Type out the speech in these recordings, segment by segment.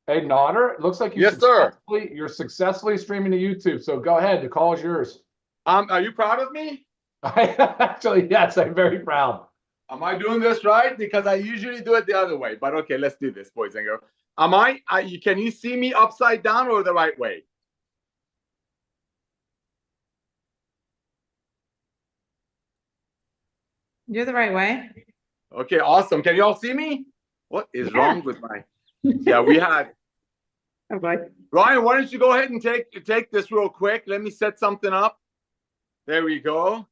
Hey, Nodder, it looks like Yes, sir. you're successfully streaming to YouTube. So go ahead, the call is yours. Are you proud of me? Actually, yes, I'm very proud. Am I doing this right? Because I usually do it the other way. But okay, let's do this, boys and girls. Can you see me upside down or the right way? You're the right way. Okay, awesome. Can you all see me? What is Yeah. wrong with my? Yeah, we had. Oh boy. Ryan, why don't you go ahead and take this real quick? Let me set something up. There we go.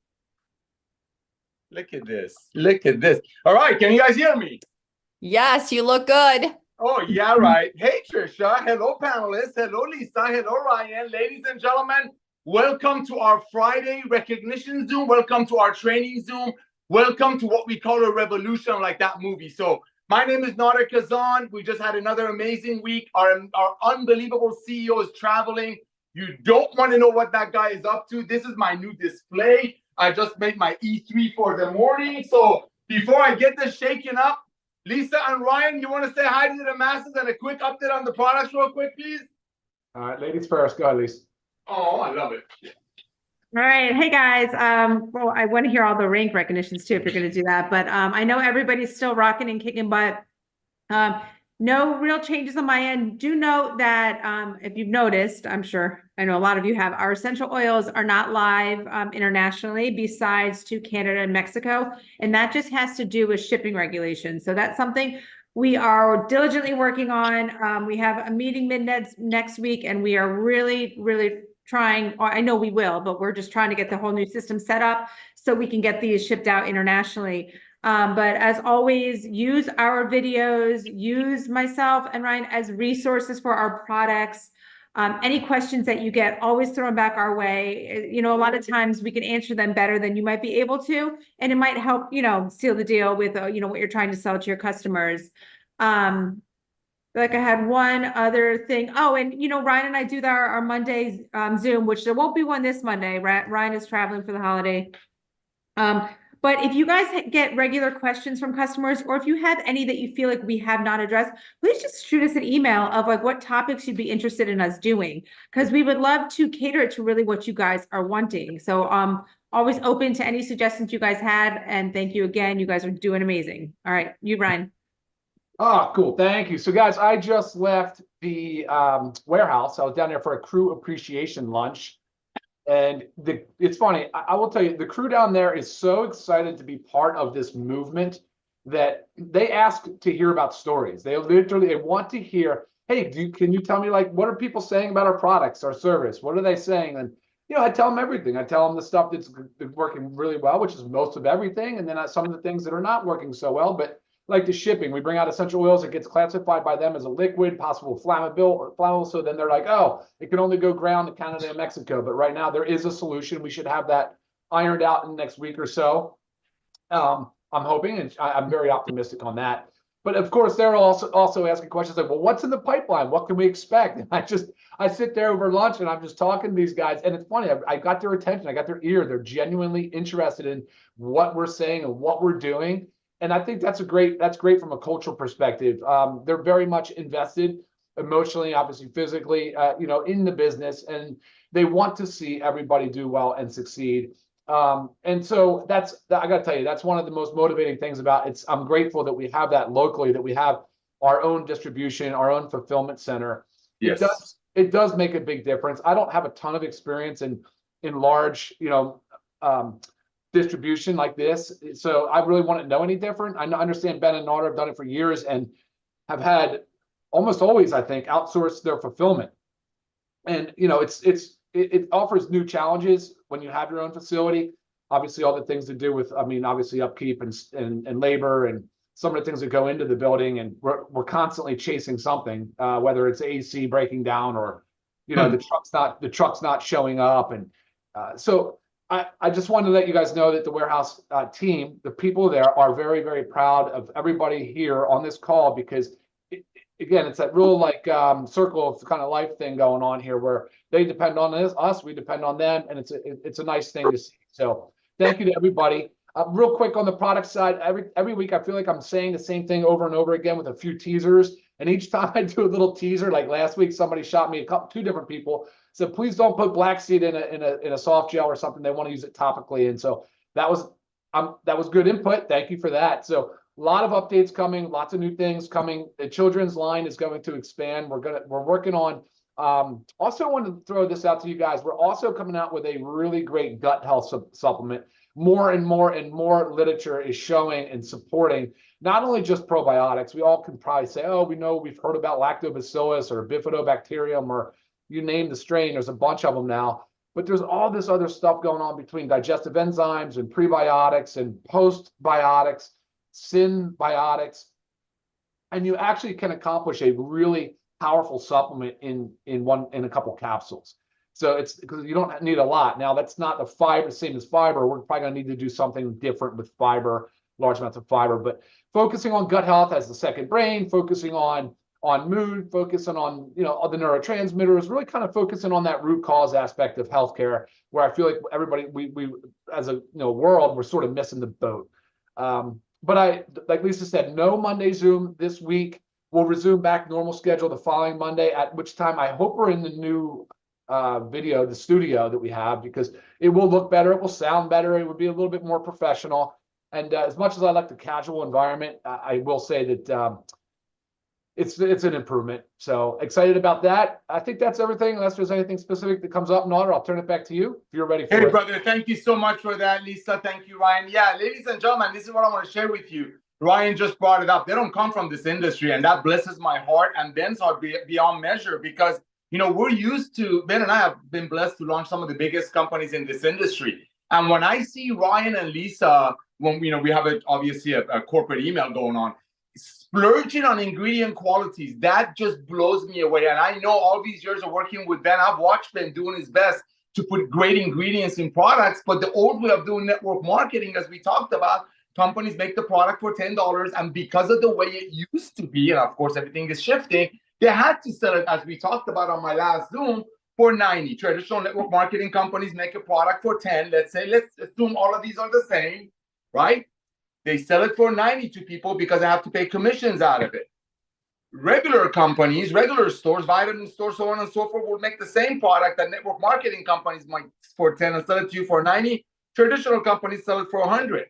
Look at this. Look at this. All right, can you guys hear me? Yes, you look good. Oh, yeah, right. Hey, Trisha. Hello, panelists. Hello, Lisa. Hello, Ryan. Ladies and gentlemen, welcome to our Friday recognition Zoom. Welcome to our training Zoom. Welcome to what we call a revolution, like that movie. So my name is Nader Kazan. We just had another amazing week. Our unbelievable CEO is traveling. You don't want to know what that guy is up to. This is my new display. I just made my E3 for the morning. So before I get this shaken up, Lisa and Ryan, you want to say hi to the masses and a quick update on the products real quick, please? All right, ladies first. Go ahead, Lisa. Oh, I love it. All right. Hey guys. Well, I want to hear all the rank recognitions too, if you're going to do that. But I know everybody's still rocking and kicking butt. No real changes on my end. Do note that if you've noticed, I'm sure I know a lot of you have, our essential oils are not live internationally besides to Canada and Mexico. And that just has to do with shipping regulations. So that's something we are diligently working on. We have a meeting next week, and we are really, really trying, I know we will, but we're just trying to get the whole new system set up so we can get these shipped out internationally. But as always, use our videos, use myself and Ryan as resources for our products. Any questions that you get, always throw them back our way. You know, a lot of times we can answer them better than you might be able to, and it might help, you know, seal the deal with, you know, what you're trying to sell to your customers. Like I had one other thing. Oh, and you know, Ryan and I do our Monday Zoom, which there won't be one this Monday. Ryan is traveling for the holiday. But if you guys get regular questions from customers, or if you have any that you feel like we have not addressed, please just shoot us an email of like what topics you'd be interested in us doing, because we would love to cater it to really what you guys are wanting. So always open to any suggestions you guys had. And thank you again. You guys are doing amazing. All right, you, Ryan. Oh, cool. Thank you. So, guys, I just left the warehouse. I was down there for a crew appreciation lunch. And it's funny. I will tell you, the crew down there is so excited to be part of this movement that they ask to hear about stories. They want to hear, hey, can you tell me, like, what are people saying about our products, our service? What are they saying? And, you know, I tell them everything. I tell them the stuff that's working really well, which is most of everything. And then some of the things that are not working so well. But like the shipping, we bring out essential oils, it gets classified by them as a liquid, possible flammable. So then they're like, oh, it can only go ground to Canada and Mexico. But right now there is a solution. We should have that ironed out in the next week or so. I'm hoping, and I'm very optimistic on that. But of course, they're also asking questions like, well, what's in the pipeline? What can we expect? And I sit there over lunch and I'm just talking to these guys. And it's funny, I got their attention, I got their ear. They're genuinely interested in what we're saying and what we're doing. And I think that's great from a cultural perspective. They're very much invested emotionally, obviously physically, you know, in the business, and they want to see everybody do well and succeed. And so I got to tell you, that's one of the most motivating things about it. I'm grateful that we have that locally, that we have our own distribution, our own fulfillment center. Yes. It does make a big difference. I don't have a ton of experience in large, you know, distribution like this, so I really wouldn't know any different. I understand Ben and Nader have done it for years and have had almost always, I think, outsourced their fulfillment. And you know, it offers new challenges when you have your own facility. Obviously, all the things to do with, I mean, obviously upkeep and labor and some of the things that go into the building, and we're constantly chasing something, whether it's AC breaking down or, you know, the truck's not showing up, and so. I just wanted to let you guys know that the warehouse team, the people there, are very, very proud of everybody here on this call, because, again, it's that real like circle of kind of life thing going on here where they depend on us, we depend on them, and it's a nice thing to see. So thank you to everybody. Real quick on the product side, every week I feel like I'm saying the same thing over and over again with a few teasers. And each time I do a little teaser, like last week, somebody shot me two different people said, please don't put black seed in a soft gel or something. They want to use it topically. And so that was good input. Thank you for that. So a lot of updates coming, lots of new things coming. The children's line is going to expand. We're working on, also wanted to throw this out to you guys. We're also coming out with a really great gut health supplement. More and more literature is showing and supporting not only just probiotics. We all can probably say, oh, we've heard about lactobacillus or bifidobacterium, or you name the strain. There's a bunch of them now, but there's all this other stuff going on between digestive enzymes and prebiotics and postbiotics, symbiotics, and you actually can accomplish a really powerful supplement in a couple capsules. So it's because you don't need a lot. Now that's not the fiber, same as fiber. We're probably gonna need to do something different with fiber, large amounts of fiber, but focusing on gut health as the second brain, focusing on mood, focusing on, all the neurotransmitters, really kind of focusing on that root cause aspect of healthcare, where I feel like everybody, we as a world, we're sort of missing the boat. But like Lisa said, no Monday Zoom this week. We'll resume back normal schedule the following Monday, at which time I hope we're in the new the studio that we have, because it will look better, it will sound better, it would be a little bit more professional. And as much as I like the casual environment, I will say that it's an improvement. So excited about that. I think that's everything, unless there's anything specific that comes up. Nader, I'll turn it back to you if you're ready for it. Hey, brother, thank you so much for that, Lisa. Thank you, Ryan. Yeah, ladies and gentlemen, this is what I want to share with you. Ryan just brought it up. They don't come from this industry, and that blesses my heart and Ben's heart beyond measure, because we're used to, Ben and I have been blessed to launch some of the biggest companies in this industry. And when I see Ryan and Lisa, when we have obviously a corporate email going on, splurging on ingredient qualities, that just blows me away. And I know all these years of working with Ben, I've watched Ben doing his best to put great ingredients in products. But the old way of doing network marketing, as we talked about, companies make the product for $10, and because of the way it used to be, and of course everything is shifting, they had to sell it, as we talked about on my last Zoom, for $90. Traditional network marketing companies make a product for $10. Let's assume all of these are the same, right? They sell it for $90 to people because they have to pay commissions out of it. Regular companies, regular stores, vitamin stores, so on and so forth, will make the same product that network marketing companies might for $10 and sell it to you for $90. Traditional companies sell it for $100.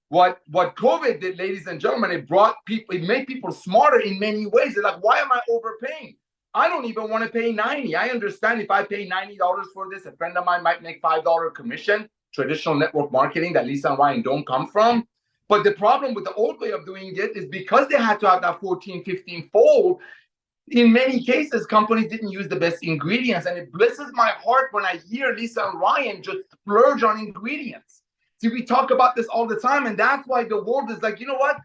What COVID did, ladies and gentlemen, it made people smarter in many ways. They're like, why am I overpaying? I don't even want to pay $90. I understand if I pay $90 for this, a friend of mine might make $5 commission, traditional network marketing that Lisa and Ryan don't come from. But the problem with the old way of doing it is because they had to have that 14, 15 fold, in many cases, companies didn't use the best ingredients. And it blesses my heart when I hear Lisa and Ryan just splurge on ingredients. See, we talk about this all the time, and that's why the world is like, you know what?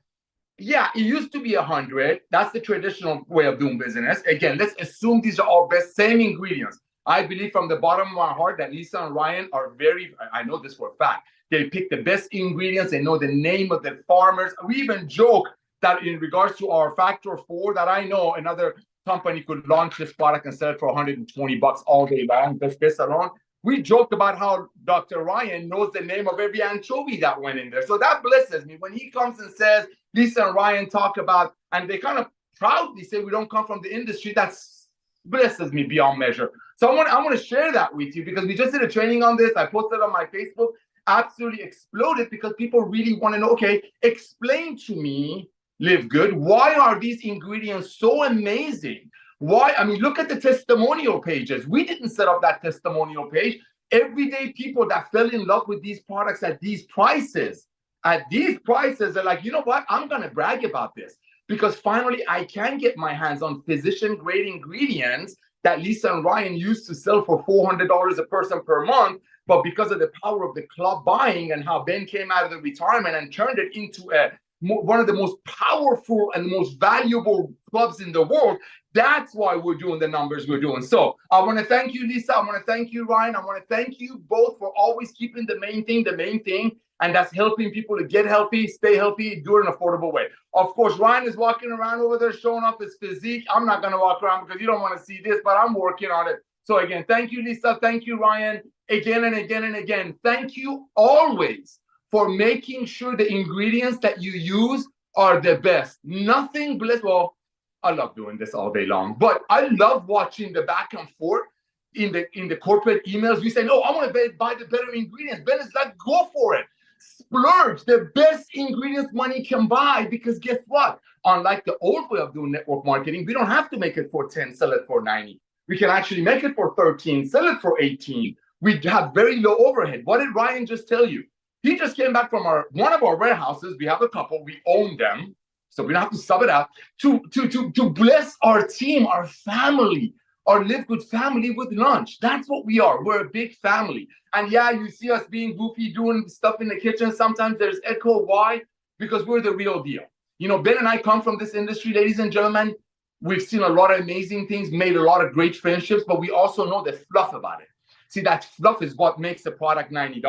Yeah, it used to be 100. That's the traditional way of doing business. Again, let's assume these are all best, same ingredients. I believe from the bottom of my heart that Lisa and Ryan are I know this for a fact. They pick the best ingredients. They know the name of the farmers. We even joke that in regards to our Factor 4, that I know another company could launch this product and sell it for $120 all day long, just this alone. We joked about how Dr. Ryan knows the name of every anchovy that went in there. So that blesses me. When he comes and says, Lisa and Ryan talk about, and they kind of proudly say we don't come from the industry, that blesses me beyond measure. So I want to share that with you, because we just did a training on this. I posted on my Facebook, absolutely exploded, because people really want to know, okay, explain to me, LiveGood, why are these ingredients so amazing? Why? I mean, look at the testimonial pages. We didn't set up that testimonial page. Everyday people that fell in love with these products at these prices, are like, you know what? I'm going to brag about this, because finally I can get my hands on physician-grade ingredients that Lisa and Ryan used to sell for $400 a person per month. But because of the power of the club buying and how Ben came out of the retirement and turned it into one of the most powerful and most valuable clubs in the world, that's why we're doing the numbers we're doing. So I want to thank you, Lisa. I want to thank you, Ryan. I want to thank you both for always keeping the main thing, and that's helping people to get healthy, stay healthy, do it in an affordable way. Of course, Ryan is walking around over there showing off his physique. I'm not going to walk around because you don't want to see this, but I'm working on it. So again, thank you, Lisa. Thank you, Ryan. Again and again and again. Thank you always for making sure the ingredients that you use are the best. Nothing well, I love doing this all day long, but I love watching the back and forth in the corporate emails. We say, no, I want to buy the better ingredients. Ben is like, go for it. Splurge the best ingredients money can buy, because guess what? Unlike the old way of doing network marketing, we don't have to make it for 10, sell it for 90. We can actually make it for 13, sell it for 18. We have very low overhead. What did Ryan just tell you? He just came back from one of our warehouses. We have a couple, we own them, so we don't have to sub it out, to bless our team, our family, our LiveGood family with lunch. That's what we are. We're a big family. And yeah, you see us being goofy, doing stuff in the kitchen. Sometimes there's echo. Why? Because we're the real deal. You know, Ben and I come from this industry, ladies and gentlemen. We've seen a lot of amazing things, made a lot of great friendships, but we also know the fluff about it. See, that fluff is what makes the product $90.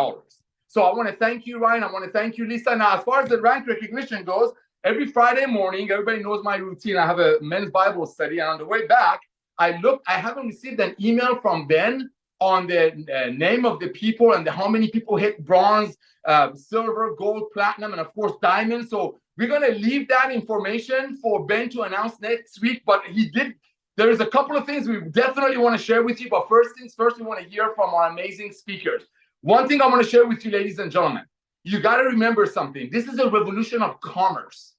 So I want to thank you, Ryan. I want to thank you, Lisa. Now, as far as the rank recognition goes, every Friday morning, everybody knows my routine. I have a men's Bible study, and on the way back, I haven't received an email from Ben on the name of the people and how many people hit bronze, silver, gold, platinum, and of course, diamond. So we're going to leave that information for Ben to announce next week. But there's a couple of things we definitely want to share with you. But first things first, we want to hear from our amazing speakers. One thing I want to share with you, ladies and gentlemen, you got to remember something. This is a revolution of commerce.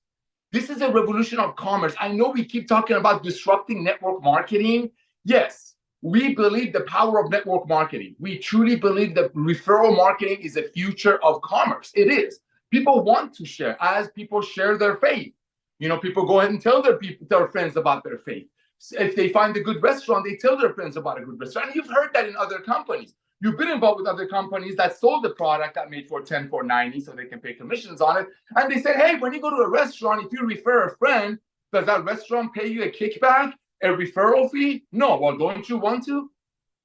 This is a revolution of commerce. I know we keep talking about disrupting network marketing. Yes, we believe the power of network marketing. We truly believe that referral marketing is the future of commerce. It is. People want to share as people share their faith. You know, people go ahead and tell their friends about their faith. If they find a good restaurant, they tell their friends about a good restaurant. And you've heard that in other companies. You've been involved with other companies that sold the product that made for 10 for 90 so they can pay commissions on it. And they said, hey, when you go to a restaurant, if you refer a friend, does that restaurant pay you a kickback, a referral fee? No. Well, don't you want to?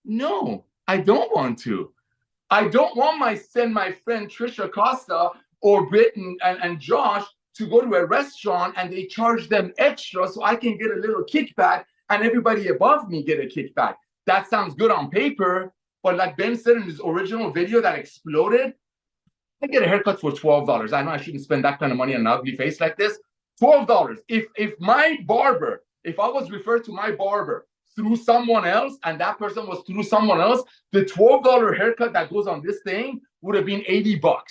No, I don't want to. I don't want send my friend Trisha Costa or Britt and Josh to go to a restaurant and they charge them extra so I can get a little kickback and everybody above me get a kickback. That sounds good on paper. But like Ben said in his original video that exploded, I get a haircut for $12. I know I shouldn't spend that kind of money on an ugly face like this. $12. If my barber, if I was referred to my barber through someone else and that person was through someone else, the $12 haircut that goes on this thing would have been $80.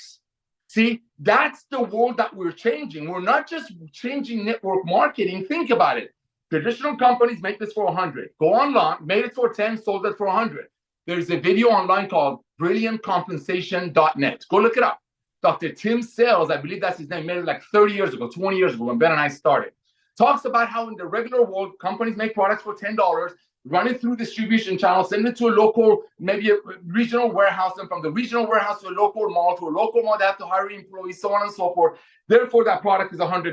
See, that's the world that we're changing. We're not just changing network marketing. Think about it. Traditional companies make this for 100. Go online, made it for 10, sold it for 100. There's a video online called brilliantcompensation.net. Go look it up. Dr. Tim Sales, I believe that's his name, made it like 30 years ago, 20 years ago when Ben and I started. Talks about how in the regular world, companies make products for $10, run it through distribution channels, send it to a local, maybe a regional warehouse, and from the regional warehouse to a local mall, they have to hire employees, so on and so forth. Therefore, that product is $100.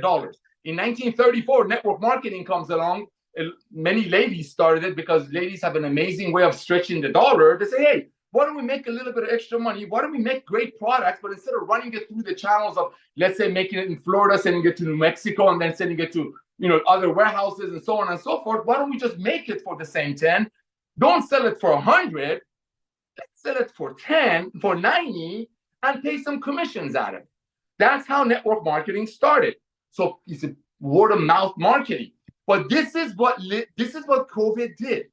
In 1934, network marketing comes along. Many ladies started it because ladies have an amazing way of stretching the dollar. They say, hey, why don't we make a little bit of extra money? Why don't we make great products, but instead of running it through the channels of, let's say, making it in Florida, sending it to New Mexico, and then sending it to, other warehouses and so on and so forth, why don't we just make it for the same 10? Don't sell it for 100. Let's sell it for 10, for 90, and pay some commissions at it. That's how network marketing started. So it's a word of mouth marketing. But this is what COVID did.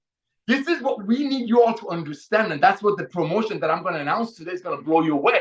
This is what we need you all to understand. And that's what the promotion that I'm going to announce today is going to blow you away.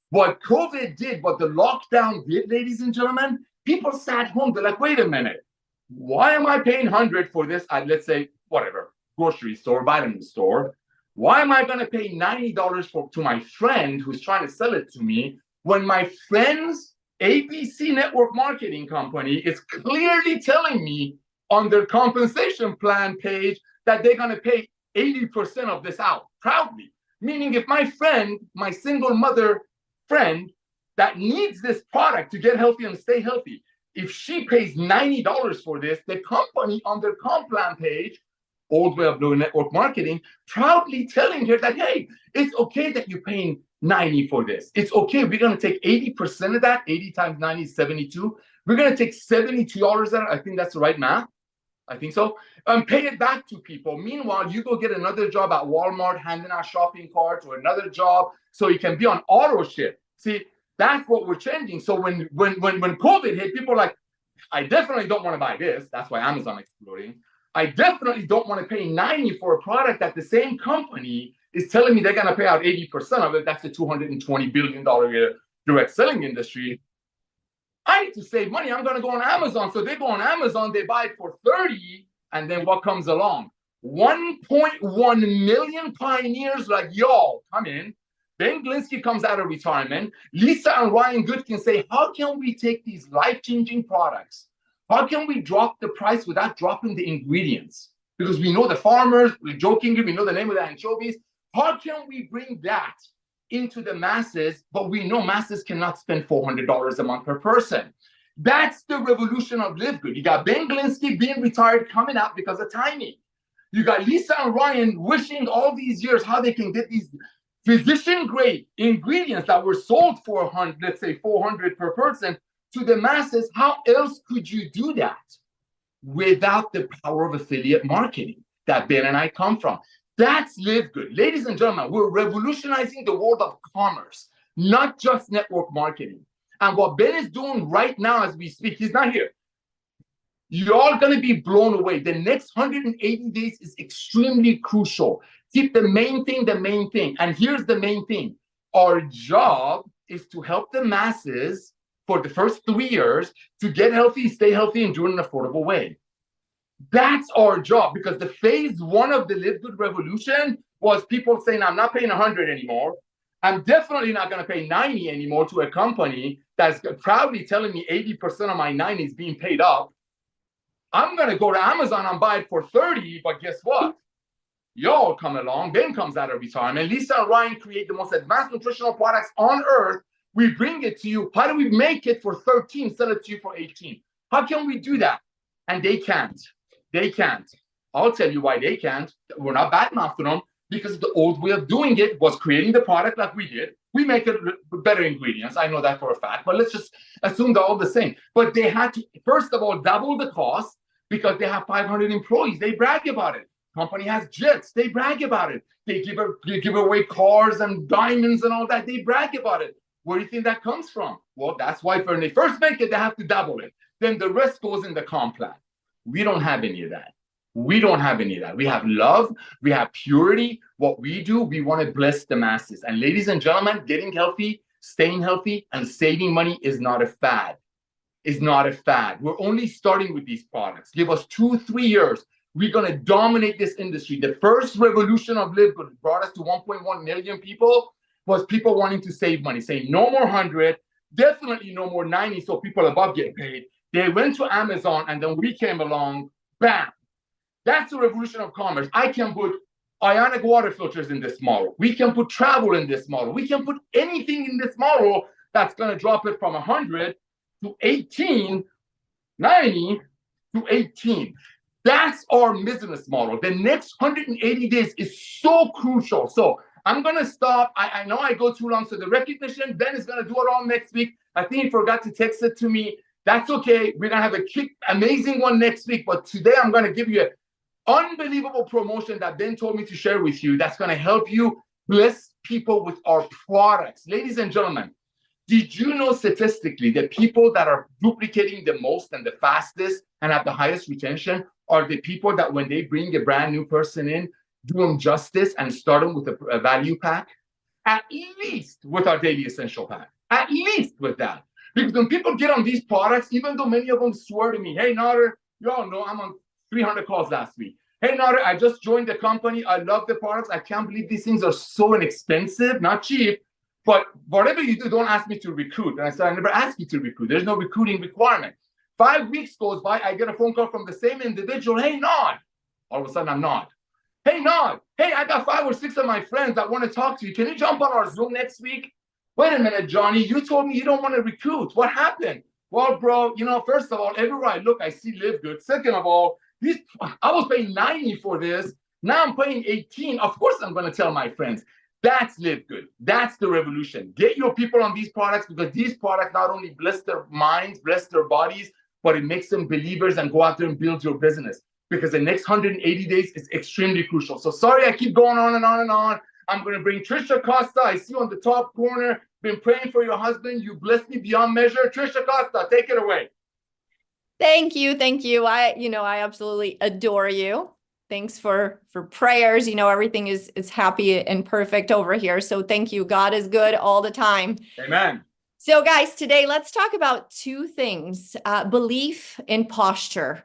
What COVID did, what the lockdown did, ladies and gentlemen, people sat home. They're like, wait a minute. Why am I paying 100 for this at, let's say, whatever, grocery store, vitamin store? Why am I going to pay $90 to my friend who's trying to sell it to me when my friend's ABC network marketing company is clearly telling me on their compensation plan page that they're going to pay 80% of this out proudly? Meaning if my friend, my single mother friend that needs this product to get healthy and stay healthy, if she pays $90 for this, the company on their comp plan page, old way of doing network marketing, proudly telling her that, hey, it's okay that you're paying 90 for this. It's okay. We're going to take 80% of that. 80 times 90 is 72. We're going to take $72 out. I think that's the right math. I think so. Pay it back to people. Meanwhile, you go get another job at Walmart, handing out shopping carts, or another job so you can be on auto ship. See, that's what we're changing. So when COVID hit, people are like, I definitely don't want to buy this. That's why Amazon exploding. I definitely don't want to pay 90 for a product that the same company is telling me they're going to pay out 80% of it. That's the $220 billion direct selling industry. I need to save money. I'm going to go on Amazon. So they go on Amazon, they buy it for 30, and then what comes along? 1.1 million pioneers like y'all come in. Ben Glinsky comes out of retirement. Lisa and Ryan Good can say, how can we take these life-changing products? How can we drop the price without dropping the ingredients? Because we know the farmers, we're joking, we know the name of the anchovies. How can we bring that into the masses? But we know masses cannot spend $400 a month per person. That's the revolution of LiveGood. You got Ben Glinsky being retired coming out because of timing. You got Lisa and Ryan wishing all these years how they can get these physician-grade ingredients that were sold for, let's say, $400 per person to the masses. How else could you do that without the power of affiliate marketing that Ben and I come from? That's LiveGood. Ladies and gentlemen, we're revolutionizing the world of commerce, not just network marketing. And what Ben is doing right now as we speak, he's not here. You're all going to be blown away. The next 180 days is extremely crucial. Keep the main thing the main thing. And here's the main thing. Our job is to help the masses for the first 3 years to get healthy, stay healthy, and do it in an affordable way. That's our job, because the phase one of the LiveGood revolution was people saying, I'm not paying 100 anymore. I'm definitely not going to pay 90 anymore to a company that's proudly telling me 80% of my 90 is being paid up. I'm going to go to Amazon and buy it for 30, but guess what? Y'all come along, Ben comes out of retirement, Lisa and Ryan create the most advanced nutritional products on earth. We bring it to you. How do we make it for 13, sell it to you for 18? How can we do that? And they can't. They can't. I'll tell you why they can't. We're not badmouthing them, because the old way of doing it was creating the product like we did. We make it with better ingredients. I know that for a fact, but let's just assume they're all the same. But they had to, first of all, double the cost because they have 500 employees. They brag about it. Company has jets. They brag about it. They give away cars and diamonds and all that. They brag about it. Where do you think that comes from? Well, that's why when they first make it, they have to double it. Then the rest goes in the comp plan. We don't have any of that. We don't have any of that. We have love. We have purity. What we do, we want to bless the masses. And ladies and gentlemen, getting healthy, staying healthy, and saving money is not a fad. Is not a fad. We're only starting with these products. Give us 2-3 years. We're going to dominate this industry. The first revolution of LiveGood brought us to 1.1 million people was people wanting to save money, saying no more 100, definitely no more 90, so people above get paid. They went to Amazon, and then we came along, bam. That's the revolution of commerce. I can put ionic water filters in this model. We can put travel in this model. We can put anything in this model that's going to drop it from 100 to 18, 90 to 18. That's our business model. The next 180 days is so crucial. So I'm going to stop. I know I go too long. So the recognition, Ben is going to do it all next week. I think he forgot to text it to me. That's okay. We're going to have a amazing one next week. But today I'm going to give you an unbelievable promotion that Ben told me to share with you that's going to help you bless people with our products. Ladies and gentlemen, did you know statistically that people that are duplicating the most and the fastest and have the highest retention are the people that when they bring a brand new person in, do them justice and start them with a value pack? At least with our daily essential pack. At least with that. Because when people get on these products, even though many of them swear to me, hey, Nader, you all know I'm on 300 calls last week. Hey, Nader, I just joined the company. I love the products. I can't believe these things are so inexpensive, not cheap. But whatever you do, don't ask me to recruit. And I said, I never asked you to recruit. There's no recruiting requirement. 5 weeks goes by, I get a phone call from the same individual. Hey, Nod. All of a sudden, I'm Nod. Hey, Nod. Hey, I got 5 or 6 of my friends that want to talk to you. Can you jump on our Zoom next week? Wait a minute, Johnny. You told me you don't want to recruit. What happened? Well, bro, first of all, everywhere I look, I see LiveGood. Second of all, I was paying 90 for this. Now I'm paying 18. Of course, I'm going to tell my friends. That's LiveGood. That's the revolution. Get your people on these products, because these products not only bless their minds, bless their bodies, but it makes them believers and go out there and build your business. Because the next 180 days is extremely crucial. So sorry, I keep going on and on and on. I'm going to bring Trisha Costa. I see you on the top corner. Been praying for your husband. You blessed me beyond measure. Trisha Costa, take it away. Thank you. Thank you. I absolutely adore you. Thanks for prayers. Everything is happy and perfect over here. So thank you. God is good all the time. Amen. So guys, today let's talk about two things, belief and posture.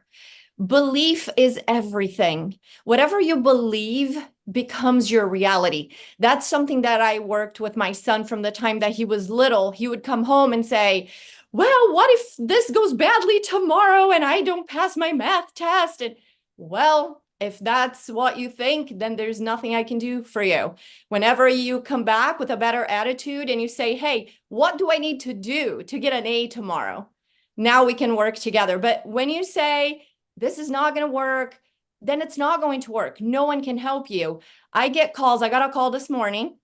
Belief is everything. Whatever you believe becomes your reality. That's something that I worked with my son from the time that he was little. He would come home and say, well, what if this goes badly tomorrow and I don't pass my math test? And well, if that's what you think, then there's nothing I can do for you. Whenever you come back with a better attitude and you say, hey, what do I need to do to get an A tomorrow? Now we can work together. But when you say, this is not going to work, then it's not going to work. No one can help you. I get calls. I got a call this morning.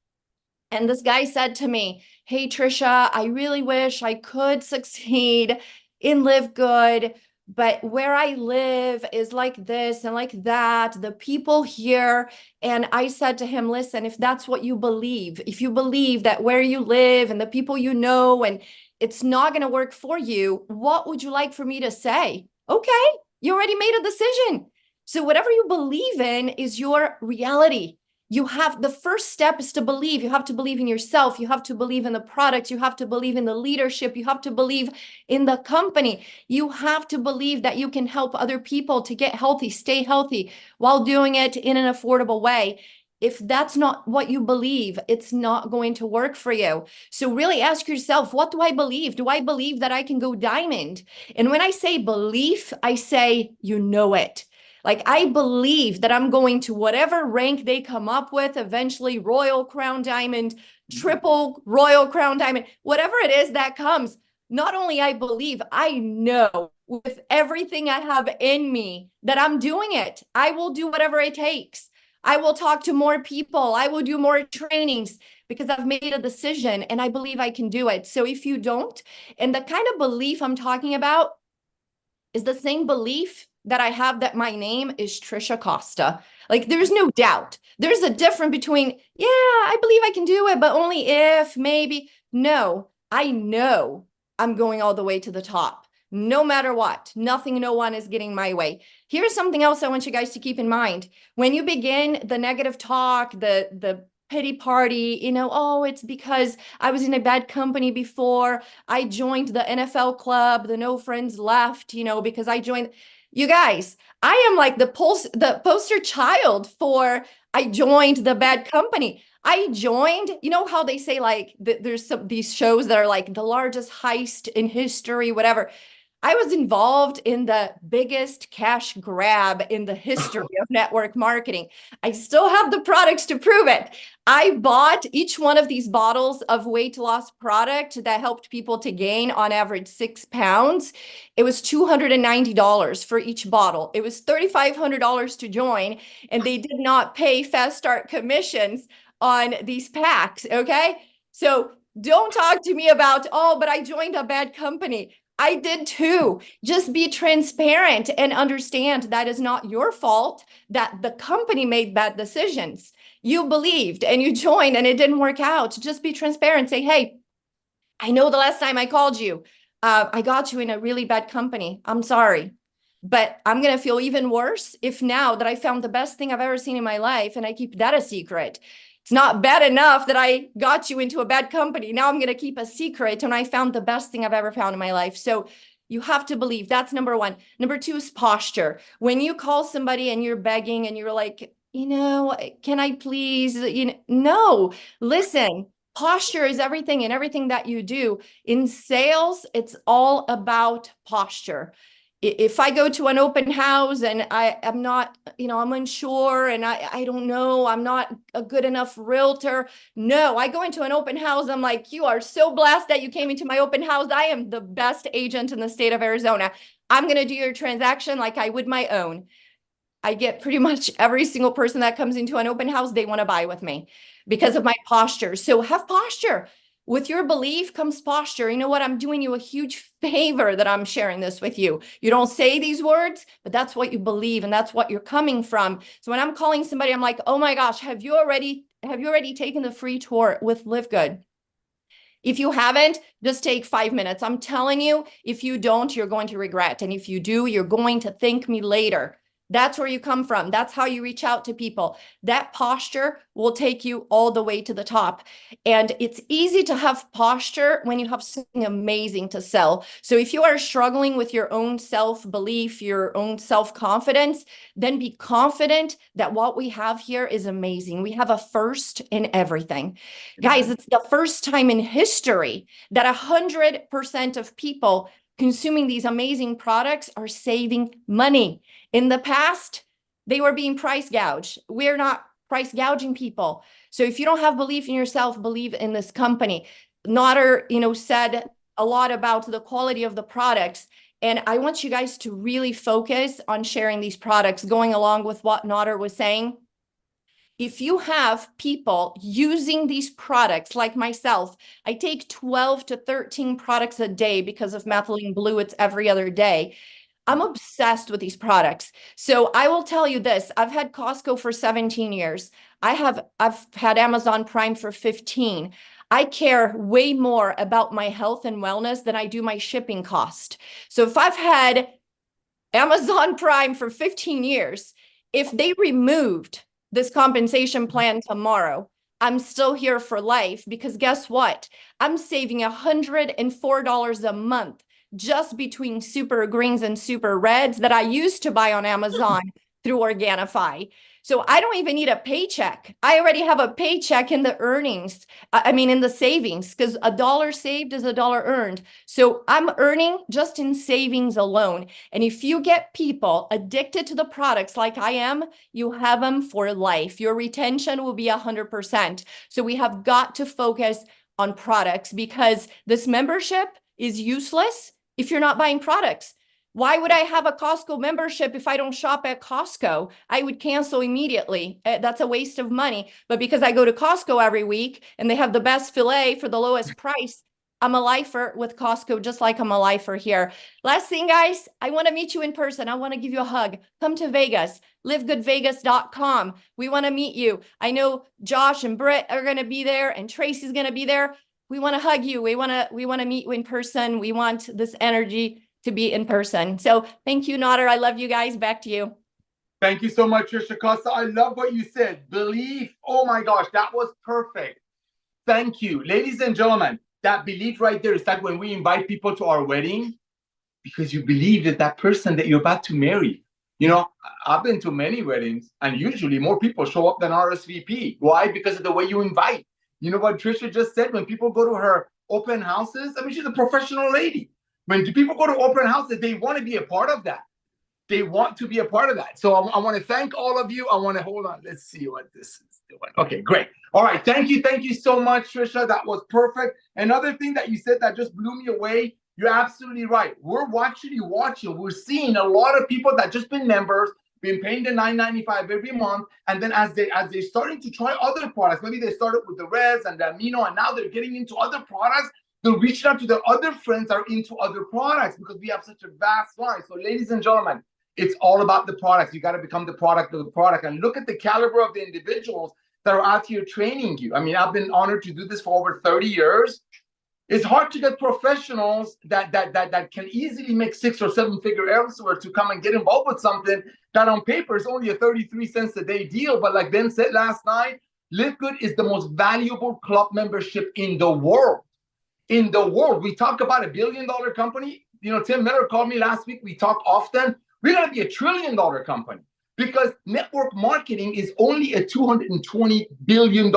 And this guy said to me, hey, Trisha, I really wish I could succeed in LiveGood, but where I live is like this and like that, the people here. And I said to him, listen, if that's what you believe, if you believe that where you live and the people you know, and it's not going to work for you, what would you like for me to say? Okay, you already made a decision. So whatever you believe in is your reality. You have, the first step is to believe. You have to believe in yourself. You have to believe in the product. You have to believe in the leadership. You have to believe in the company. You have to believe that you can help other people to get healthy, stay healthy while doing it in an affordable way. If that's not what you believe, it's not going to work for you. So really ask yourself, what do I believe? Do I believe that I can go diamond? And when I say belief, I say, you know it. Like, I believe that I'm going to whatever rank they come up with, eventually Royal Crown Diamond, Triple Royal Crown Diamond, whatever it is that comes. Not only I believe, I know with everything I have in me that I'm doing it. I will do whatever it takes. I will talk to more people. I will do more trainings because I've made a decision and I believe I can do it. So if you don't, and the kind of belief I'm talking about is the same belief that I have that my name is Trisha Costa. Like, there's no doubt. There's a difference between, yeah, I believe I can do it, but only if, maybe. No, I know I'm going all the way to the top. No matter what, nothing, no one is getting my way. Here's something else I want you guys to keep in mind. When you begin the negative talk, the pity party, oh, it's because I was in a bad company before. I joined the NFL club, the no friends left, because I joined. You guys, I am like the poster child for I joined the bad company. I joined, how they say like there's these shows that are like the largest heist in history, whatever. I was involved in the biggest cash grab in the history of network marketing. I still have the products to prove it. I bought each one of these bottles of weight loss product that helped people to gain on average 6 pounds. It was $290 for each bottle. It was $3,500 to join, and they did not pay Fast Start commissions on these packs, okay? So don't talk to me about, oh, but I joined a bad company. I did too. Just be transparent and understand that is not your fault, that the company made bad decisions. You believed and you joined and it didn't work out. Just be transparent. Say, hey, I know the last time I called you, I got you in a really bad company. I'm sorry, but I'm going to feel even worse if now that I found the best thing I've ever seen in my life and I keep that a secret. It's not bad enough that I got you into a bad company. Now I'm going to keep a secret and I found the best thing I've ever found in my life. So you have to believe. That's number one. Number two is posture. When you call somebody and you're begging and you're like, can I please, no, listen, posture is everything and everything that you do. In sales, it's all about posture. If I go to an open house and I'm not, I'm unsure and I don't know, I'm not a good enough realtor. No, I go into an open house. I'm like, you are so blessed that you came into my open house. I am the best agent in the state of Arizona. I'm going to do your transaction like I would my own. I get pretty much every single person that comes into an open house, they want to buy with me because of my posture. So have posture. With your belief comes posture. You know what? I'm doing you a huge favor that I'm sharing this with you. You don't say these words, but that's what you believe and that's what you're coming from. So when I'm calling somebody, I'm like, oh my gosh, have you already taken the free tour with LiveGood? If you haven't, just take 5 minutes. I'm telling you, if you don't, you're going to regret. And if you do, you're going to thank me later. That's where you come from. That's how you reach out to people. That posture will take you all the way to the top. And it's easy to have posture when you have something amazing to sell. So if you are struggling with your own self-belief, your own self-confidence, then be confident that what we have here is amazing. We have a first in everything. Guys, it's the first time in history that 100% of people consuming these amazing products are saving money. In the past, they were being price gouged. We're not price gouging people. So if you don't have belief in yourself, believe in this company. Nader, said a lot about the quality of the products. And I want you guys to really focus on sharing these products, going along with what Nader was saying. If you have people using these products like myself, I take 12 to 13 products a day because of methylene blue. It's every other day. I'm obsessed with these products. So I will tell you this, I've had Costco for 17 years. I've had Amazon Prime for 15. I care way more about my health and wellness than I do my shipping cost. So if I've had Amazon Prime for 15 years, if they removed this compensation plan tomorrow, I'm still here for life, because guess what? I'm saving $104 a month just between super greens and super reds that I used to buy on Amazon through Organifi. So I don't even need a paycheck. I already have a paycheck in the earnings. In the savings, because $1 saved is $1 earned. So I'm earning just in savings alone. And if you get people addicted to the products like I am, you have them for life. Your retention will be 100%. So we have got to focus on products, because this membership is useless if you're not buying products. Why would I have a Costco membership if I don't shop at Costco? I would cancel immediately. That's a waste of money. But because I go to Costco every week and they have the best filet for the lowest price, I'm a lifer with Costco, just like I'm a lifer here. Last thing, guys, I want to meet you in person. I want to give you a hug. Come to Vegas, livegoodvegas.com. We want to meet you. I know Josh and Britt are going to be there, and Tracy's going to be there. We want to hug you. We want to meet you in person. We want this energy to be in person. So thank you, Nader. I love you guys. Back to you. Thank you so much, Trisha Costa. I love what you said. Belief. Oh my gosh, that was perfect. Thank you. Ladies and gentlemen, that belief right there is like when we invite people to our wedding, because you believe that that person that you're about to marry. I've been to many weddings, and usually more people show up than RSVP. Why? Because of the way you invite. You know what Trisha just said? When people go to her open houses, she's a professional lady. When people go to open houses, they want to be a part of that. They want to be a part of that. So I want to thank all of you. I want to hold on. Let's see what this is doing. Okay, great. All right. Thank you. Thank you so much, Trisha. That was perfect. Another thing that you said that just blew me away. You're absolutely right. We're watching you. We're seeing a lot of people that just been members, been paying the $9.95 every month. And then as they're starting to try other products, maybe they started with the Reds and the Amino, and now they're getting into other products. They're reaching out to their other friends that are into other products, because we have such a vast line. So ladies and gentlemen, it's all about the products. You got to become the product of the product. And look at the caliber of the individuals that are out here training you. I've been honored to do this for over 30 years. It's hard to get professionals that can easily make 6 or 7 figure elsewhere to come and get involved with something that on paper is only a 33 cents a day deal. But like Ben said last night, LiveGood is the most valuable club membership in the world. In the world, we talk about $1 billion company. Tim Miller called me last week. We talk often. We're going to be $1 trillion company, because network marketing is only a $220 billion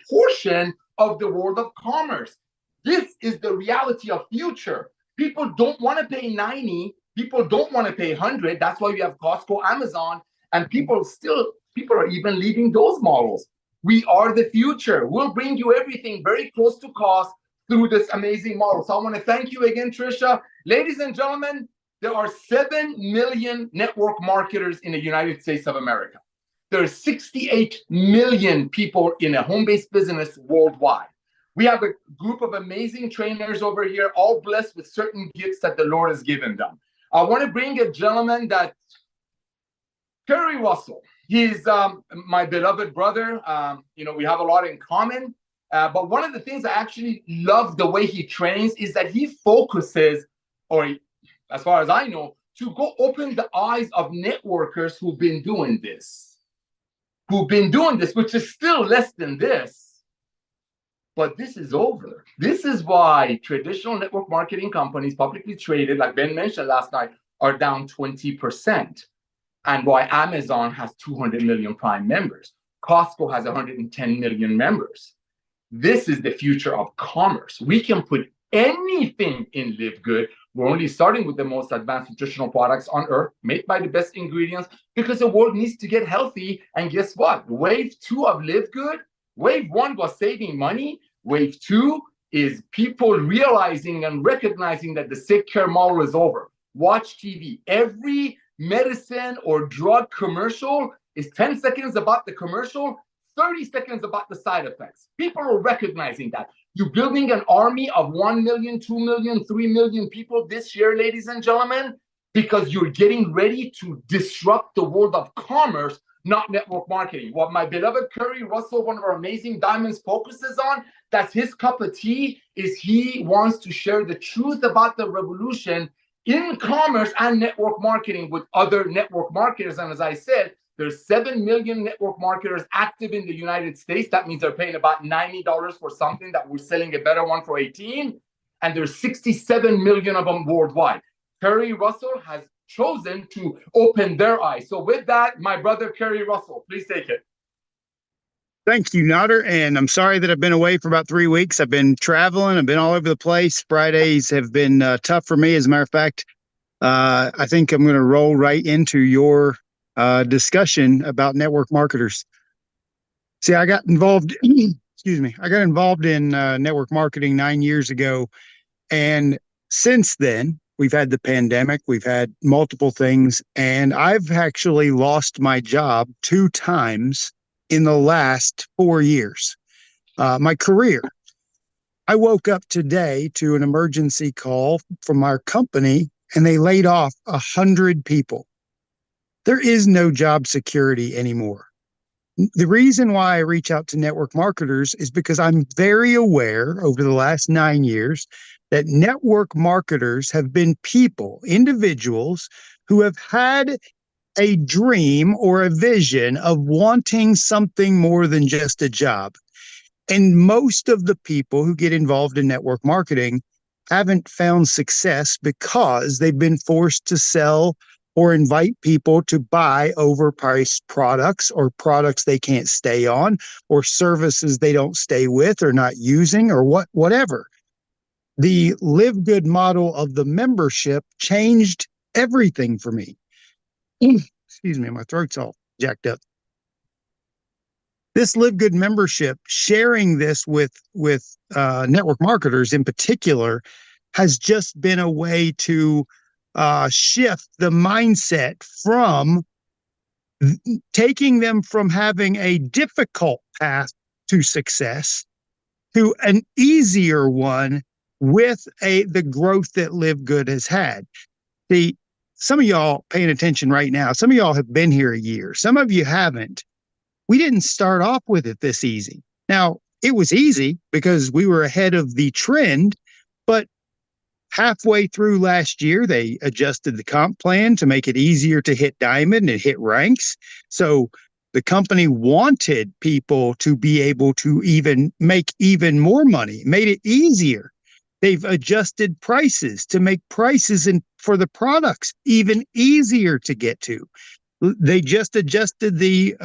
portion of the world of commerce. This is the reality of future. People don't want to pay 90. People don't want to pay 100. That's why we have Costco, Amazon, and people are even leaving those models. We are the future. We'll bring you everything very close to cost through this amazing model. So I want to thank you again, Trisha. Ladies and gentlemen, there are 7 million network marketers in the United States of America. There are 68 million people in a home-based business worldwide. We have a group of amazing trainers over here, all blessed with certain gifts that the Lord has given them. I want to bring a gentleman that, Kerry Russell. He's my beloved brother. We have a lot in common. But one of the things I actually love the way he trains is that he focuses, or as far as I know, to go open the eyes of networkers who've been doing this, which is still less than this. But this is over. This is why traditional network marketing companies, publicly traded, like Ben mentioned last night, are down 20%. And why Amazon has 200 million Prime members. Costco has 110 million members. This is the future of commerce. We can put anything in LiveGood. We're only starting with the most advanced nutritional products on earth, made by the best ingredients, because the world needs to get healthy. And guess what? Wave 2 of LiveGood, wave 1 was saving money. Wave 2 is people realizing and recognizing that the sick care model is over. Watch TV. Every medicine or drug commercial is 10 seconds about the commercial, 30 seconds about the side effects. People are recognizing that. You're building an army of 1 million, 2 million, 3 million people this year, ladies and gentlemen, because you're getting ready to disrupt the world of commerce, not network marketing. What my beloved Curry Russell, one of our amazing diamonds, focuses on, that's his cup of tea, is he wants to share the truth about the revolution in commerce and network marketing with other network marketers. And as I said, there's 7 million network marketers active in the United States. That means they're paying about $90 for something that we're selling a better one for 18. And there's 67 million of them worldwide. Curry Russell has chosen to open their eyes. So with that, my brother Curry Russell, please take it. Thank you, Nader. And I'm sorry that I've been away for about 3 weeks. I've been traveling. I've been all over the place. Fridays have been tough for me. As a matter of fact, I think I'm going to roll right into your discussion about network marketers. See, I got involved, excuse me, I got involved in network marketing 9 years ago. And since then, we've had the pandemic, we've had multiple things, and I've actually lost my job 2 times in the last 4 years. My career. I woke up today to an emergency call from our company, and they laid off 100 people. There is no job security anymore. The reason why I reach out to network marketers is because I'm very aware over the last 9 years that network marketers have been people, individuals who have had a dream or a vision of wanting something more than just a job. And most of the people who get involved in network marketing haven't found success because they've been forced to sell or invite people to buy overpriced products or products they can't stay on or services they don't stay with or not using or whatever. The LiveGood model of the membership changed everything for me. Excuse me, my throat's all jacked up. This LiveGood membership, sharing this with network marketers in particular, has just been a way to shift the mindset from taking them from having a difficult path to success to an easier one with the growth that LiveGood has had. Some of y'all paying attention right now, some of y'all have been here a year. Some of you haven't. We didn't start off with it this easy. Now, it was easy because we were ahead of the trend, but halfway through last year, they adjusted the comp plan to make it easier to hit diamond and hit ranks. So the company wanted people to be able to even make even more money, made it easier. They've adjusted prices to make prices for the products even easier to get to. They just adjusted the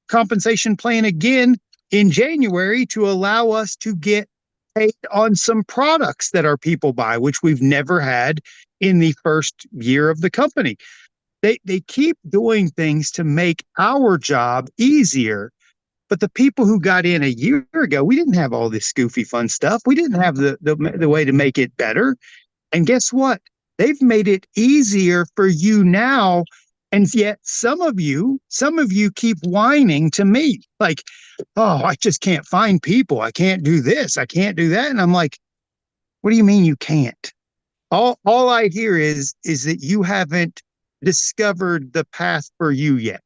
compensation plan again in January to allow us to get paid on some products that our people buy, which we've never had in the first year of the company. They keep doing things to make our job easier. But the people who got in a year ago, we didn't have all this goofy fun stuff. We didn't have the way to make it better. And guess what? They've made it easier for you now. And yet some of you keep whining to me like, oh, I just can't find people. I can't do this. I can't do that. And I'm like, what do you mean you can't? All I hear is that you haven't discovered the path for you yet.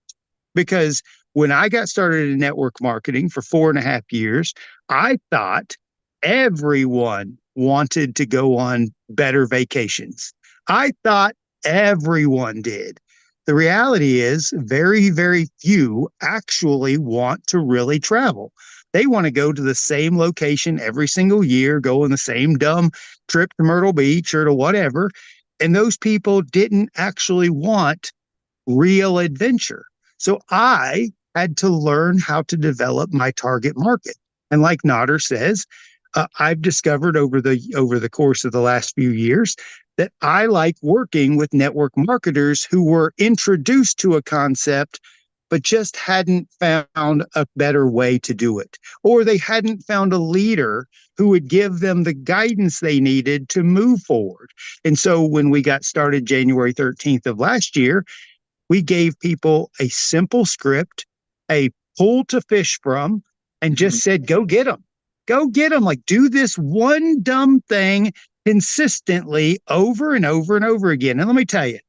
Because when I got started in network marketing for 4.5 years, I thought everyone wanted to go on better vacations. I thought everyone did. The reality is very, very few actually want to really travel. They want to go to the same location every single year, go on the same dumb trip to Myrtle Beach or to whatever. And those people didn't actually want real adventure. So I had to learn how to develop my target market. And like Nader says, I've discovered over the course of the last few years that I like working with network marketers who were introduced to a concept but just hadn't found a better way to do it, or they hadn't found a leader who would give them the guidance they needed to move forward. And so when we got started January 13th of last year, we gave people a simple script, a pool to fish from, and just said, go get them. Go get them. Like, do this one dumb thing consistently over and over and over again. And let me tell you,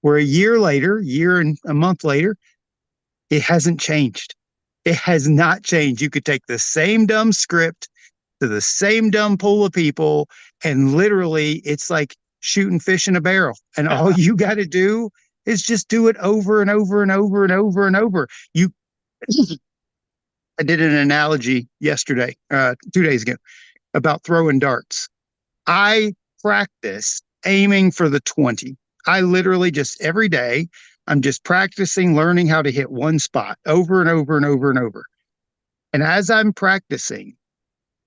we're a year and a month later, it hasn't changed. It has not changed. You could take the same dumb script to the same dumb pool of people, and literally it's like shooting fish in a barrel. And all you got to do is just do it over and over and over and over and over. I did an analogy yesterday, 2 days ago, about throwing darts. I practice aiming for the 20. I literally just every day, I'm just practicing learning how to hit one spot over and over and over and over. And as I'm practicing,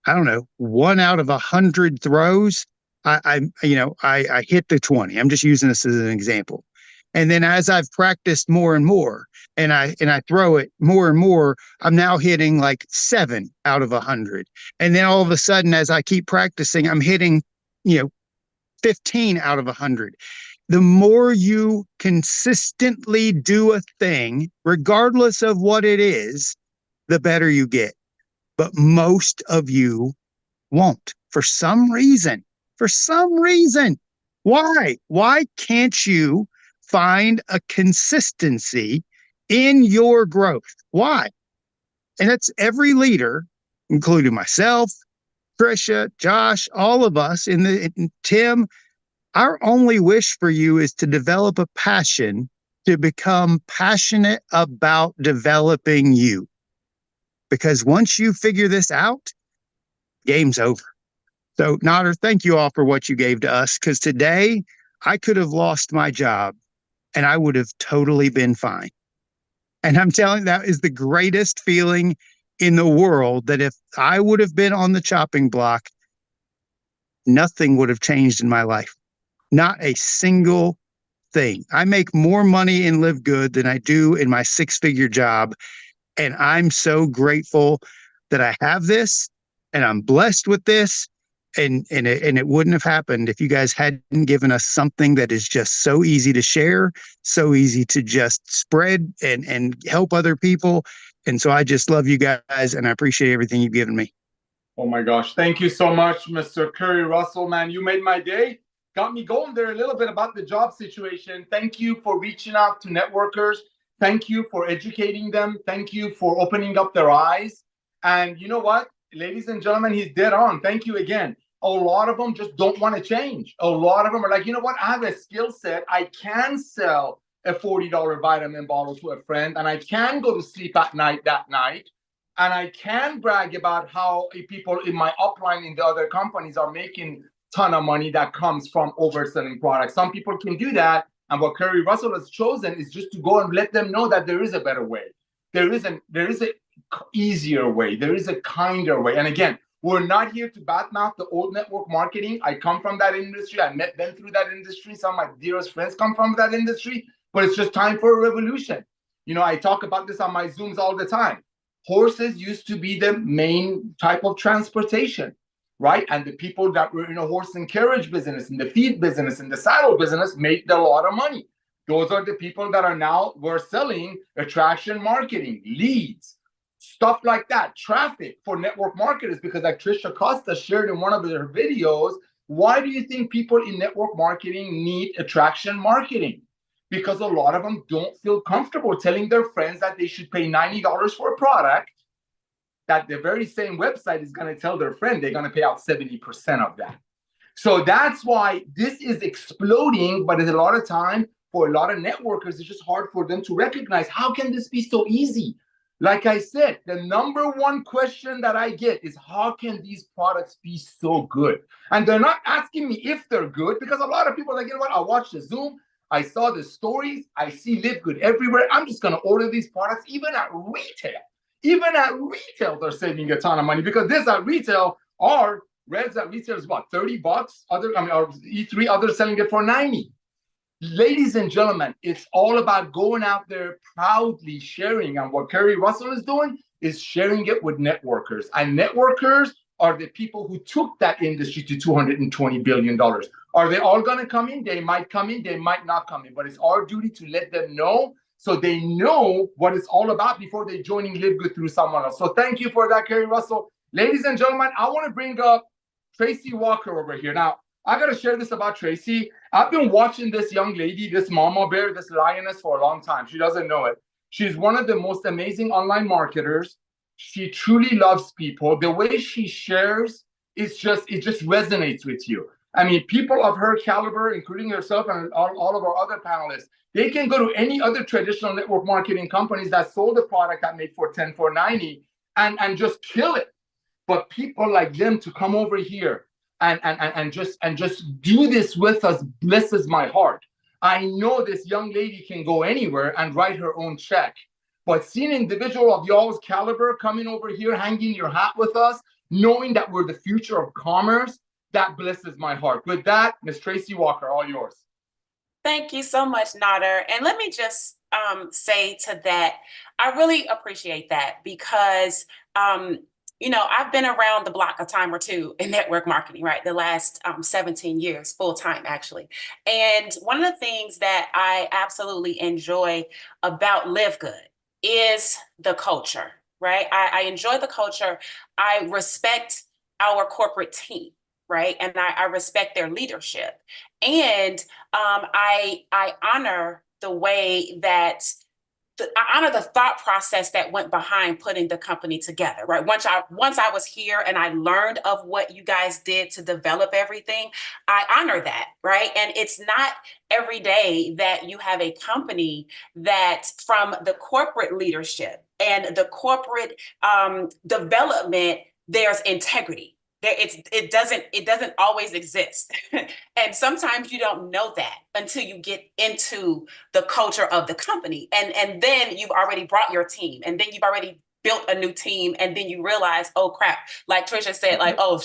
I don't know, 1 out of 100 throws, I hit the 20. I'm just using this as an example. And then as I've practiced more and more, and I throw it more and more, I'm now hitting like 7 out of 100. And then all of a sudden, as I keep practicing, I'm hitting, 15 out of 100. The more you consistently do a thing, regardless of what it is, the better you get. But most of you won't for some reason. For some reason. Why? Why can't you find a consistency in your growth? Why? And that's every leader, including myself, Trisha, Josh, all of us in Tim. Our only wish for you is to develop a passion to become passionate about developing you. Because once you figure this out, game's over. So, Nader, thank you all for what you gave to us, because today I could have lost my job and I would have totally been fine. And I'm telling you, that is the greatest feeling in the world, that if I would have been on the chopping block, nothing would have changed in my life. Not a single thing. I make more money in LiveGood than I do in my 6-figure job. And I'm so grateful that I have this, and I'm blessed with this. And it wouldn't have happened if you guys hadn't given us something that is just so easy to share, so easy to just spread and help other people. And so I just love you guys, and I appreciate everything you've given me. Oh my gosh. Thank you so much, Mr. Curry Russell, man. You made my day. Got me going there a little bit about the job situation. Thank you for reaching out to networkers. Thank you for educating them. Thank you for opening up their eyes. And you know what, ladies and gentlemen, he's dead on. Thank you again. A lot of them just don't want to change. A lot of them are like, you know what, I have a skill set. I can sell a $40 vitamin bottle to a friend, and I can go to sleep at night that night. And I can brag about how people in my upline in the other companies are making ton of money that comes from overselling products. Some people can do that. And what Curry Russell has chosen is just to go and let them know that there is a better way. There is a easier way. There is a kinder way. And again, we're not here to badmouth the old network marketing. I come from that industry. I met them through that industry. Some of my dearest friends come from that industry, but it's just time for a revolution. I talk about this on my Zooms all the time. Horses used to be the main type of transportation, right? And the people that were in a horse and carriage business, in the feed business, in the saddle business, made a lot of money. Those are the people that are now, we're selling attraction marketing, leads, stuff like that, traffic for network marketers. Because like Trisha Costa shared in one of her videos, why do you think people in network marketing need attraction marketing? Because a lot of them don't feel comfortable telling their friends that they should pay $90 for a product that the very same website is going to tell their friend they're going to pay out 70% of that. So that's why this is exploding, but there's a lot of time for a lot of networkers, it's just hard for them to recognize, how can this be so easy? Like I said, the number one question that I get is, how can these products be so good? And they're not asking me if they're good, because a lot of people are like, you know what, I watched the Zoom, I saw the stories, I see LiveGood everywhere, I'm just going to order these products. Even at retail, they're saving a ton of money, because this at retail, our Reds at retail is about $30. Our E3, others selling it for 90. Ladies and gentlemen, it's all about going out there proudly sharing. And what Kerry Russell is doing is sharing it with networkers. And networkers are the people who took that industry to $220 billion. Are they all going to come in? They might come in, they might not come in. But it's our duty to let them know, so they know what it's all about before they joining LiveGood through someone else. So thank you for that, Kerry Russell. Ladies and gentlemen, I want to bring up Tracy Walker over here. Now, I got to share this about Tracy. I've been watching this young lady, this mama bear, this lioness for a long time. She doesn't know it. She's one of the most amazing online marketers. She truly loves people. The way she shares, it just resonates with you. I mean, people of her caliber, including herself and all of our other panelists, they can go to any other traditional network marketing companies that sold a product that made for $10, for $90 and just kill it. But people like them to come over here and just do this with us blesses my heart. I know this young lady can go anywhere and write her own check, but seeing an individual of y'all's caliber coming over here, hanging your hat with us, knowing that we're the future of commerce, that blesses my heart. With that, Ms. Tracy Walker, all yours. Thank you so much, Nader. And let me just say to that, I really appreciate that, because you know, I've been around the block a time or two in network marketing, right? The last 17 years, full time, actually. And one of the things that I absolutely enjoy about LiveGood is the culture, right? I enjoy the culture. I respect our corporate team, right? And I respect their leadership. And I honor the way that I honor the thought process that went behind putting the company together, right? Once I was here and I learned of what you guys did to develop everything, I honor that, right? And it's not every day that you have a company that, from the corporate leadership and the corporate development, there's integrity. It doesn't always exist. And sometimes you don't know that until you get into the culture of the company. And then you've already brought your team, and then you've already built a new team. And then you realize, oh crap, like Trisha said, like, oh,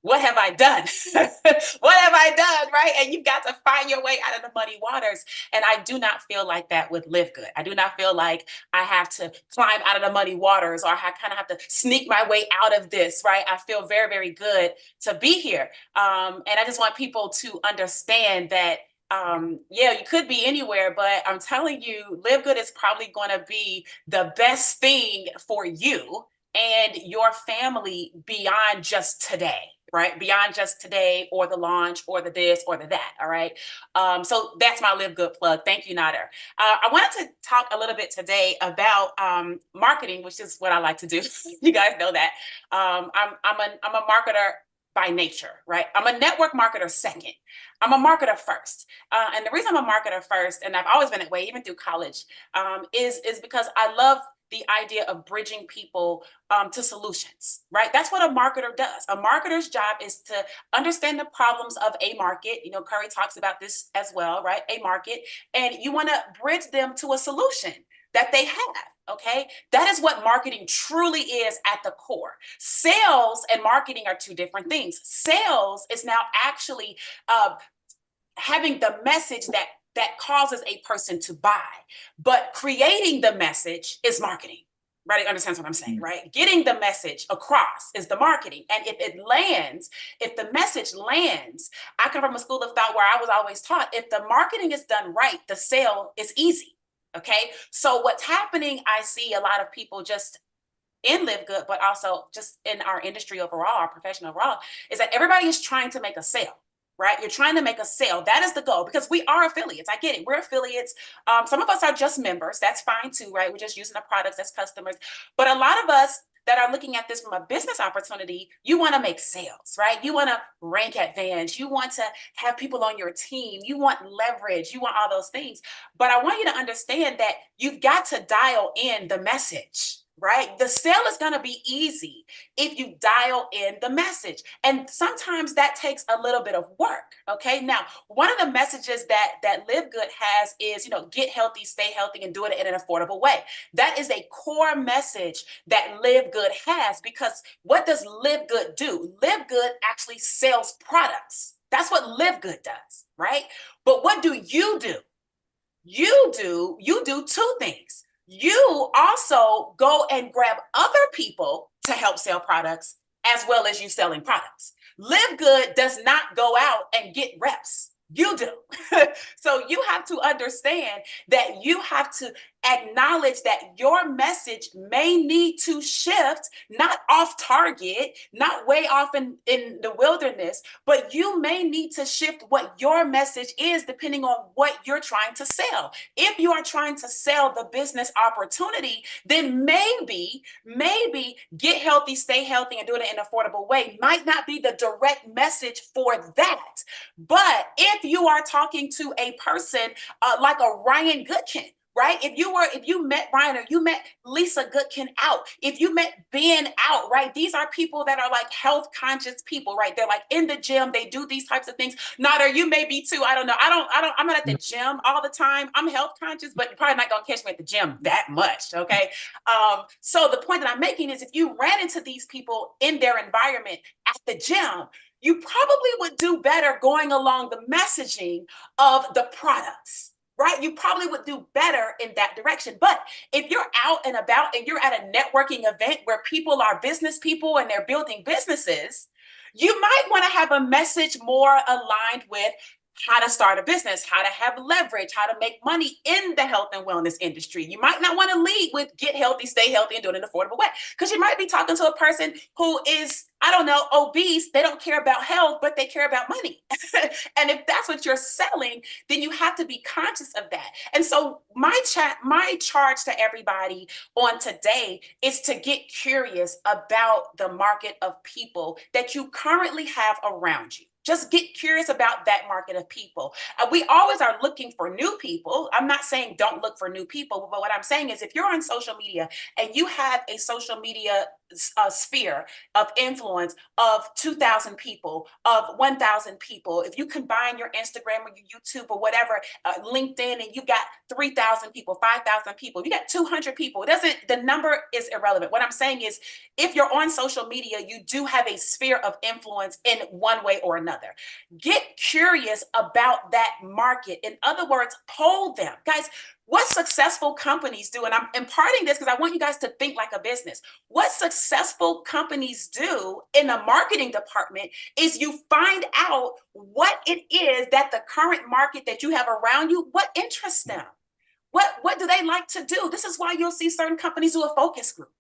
what have I done? What have I done, right? And you've got to find your way out of the muddy waters. And I do not feel like that with LiveGood. I do not feel like I have to climb out of the muddy waters, or I kind of have to sneak my way out of this, right? I feel very, very good to be here. And I just want people to understand that, yeah, you could be anywhere, but I'm telling you, LiveGood is probably going to be the best thing for you and your family beyond just today, right? Beyond just today, or the launch, or the this, or the that, all right? So that's my LiveGood plug. Thank you, Nader. I wanted to talk a little bit today about marketing, which is what I like to do. You guys know that. I'm a marketer by nature, right? I'm a network marketer second. I'm a marketer first. And the reason I'm a marketer first, and I've always been that way, even through college, is because I love the idea of bridging people to solutions, right? That's what a marketer does. A marketer's job is to understand the problems of a market. You know, Curry talks about this as well, right? A market, and you want to bridge them to a solution that they have. Okay, that is what marketing truly is at the core. Sales and marketing are two different things. Sales is now actually having the message that causes a person to buy, but creating the message is marketing. Right? Understands what I'm saying, right? Getting the message across is the marketing. And if the message lands, I come from a school of thought where I was always taught, if the marketing is done right, the sale is easy. Okay. So what's happening, I see a lot of people just in LiveGood, but also just in our industry overall, our profession overall, is that everybody is trying to make a sale. Right? You're trying to make a sale. That is the goal, because we are affiliates. I get it. We're affiliates. Some of us are just members. That's fine too, right? We're just using the products as customers. But a lot of us that are looking at this from a business opportunity, you want to make sales, right? You want to rank advantage. You want to have people on your team. You want leverage. You want all those things. But I want you to understand that you've got to dial in the message, right? The sale is going to be easy if you dial in the message. And sometimes that takes a little bit of work. Okay. Now, one of the messages that LiveGood has is, get healthy, stay healthy, and do it in an affordable way. That is a core message that LiveGood has, because what does LiveGood do? LiveGood actually sells products. That's what LiveGood does, right? But what do? You do two things. You also go and grab other people to help sell products, as well as you selling products. LiveGood does not go out and get reps. You do. So you have to understand that you have to acknowledge that your message may need to shift, not off target, not way off in the wilderness, but you may need to shift what your message is depending on what you're trying to sell. If you are trying to sell the business opportunity, then maybe get healthy, stay healthy, and do it in an affordable way might not be the direct message for that. But if you are talking to a person like a Ryan Goodkin, right? If you met Ryan, or you met Lisa Goodkin out, if you met Ben out, right? These are people that are like health conscious people, right? They're like in the gym. They do these types of things. Nader, you may be too. I don't know. I'm not at the gym all the time. I'm health conscious, but you're probably not going to catch me at the gym that much. Okay. So the point that I'm making is, if you ran into these people in their environment at the gym, you probably would do better going along the messaging of the products, right? You probably would do better in that direction. But if you're out and about and you're at a networking event where people are business people and they're building businesses, you might want to have a message more aligned with how to start a business, how to have leverage, how to make money in the health and wellness industry. You might not want to lead with get healthy, stay healthy, and do it in an affordable way, because you might be talking to a person who is, I don't know, obese. They don't care about health, but they care about money. And if that's what you're selling, then you have to be conscious of that. And so my charge to everybody on today is to get curious about the market of people that you currently have around you. Just get curious about that market of people. We always are looking for new people. I'm not saying don't look for new people, but what I'm saying is, if you're on social media and you have a social media sphere of influence of 2,000 people, of 1,000 people, if you combine your Instagram or your YouTube or whatever, LinkedIn, and you've got 3,000 people, 5,000 people, you got 200 people, the number is irrelevant. What I'm saying is, if you're on social media, you do have a sphere of influence in one way or another. Get curious about that market. In other words, poll them. Guys, what successful companies do, and I'm imparting this because I want you guys to think like a business. What successful companies do in the marketing department is you find out what it is that the current market that you have around you, what interests them. What do they like to do? This is why you'll see certain companies do a focus group,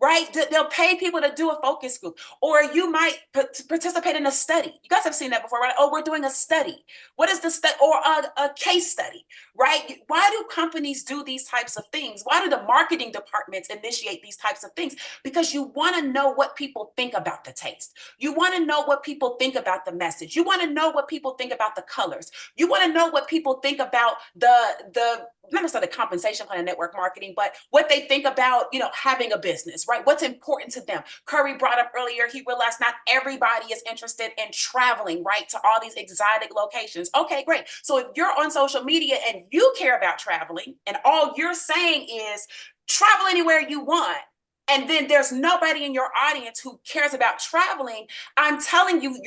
right? They'll pay people to do a focus group, or you might participate in a study. You guys have seen that before, right? Oh, we're doing a study. What is the study? Or a case study, right? Why do companies do these types of things? Why do the marketing departments initiate these types of things? Because you want to know what people think about the taste. You want to know what people think about the message. You want to know what people think about the colors. You want to know what people think about the not necessarily the compensation plan of network marketing, but what they think about, having a business, right? What's important to them. Curry brought up earlier, he realized not everybody is interested in traveling, right, to all these exotic locations. Okay, great. So if you're on social media and you care about traveling, and all you're saying is travel anywhere you want, and then there's nobody in your audience who cares about traveling, I'm telling you,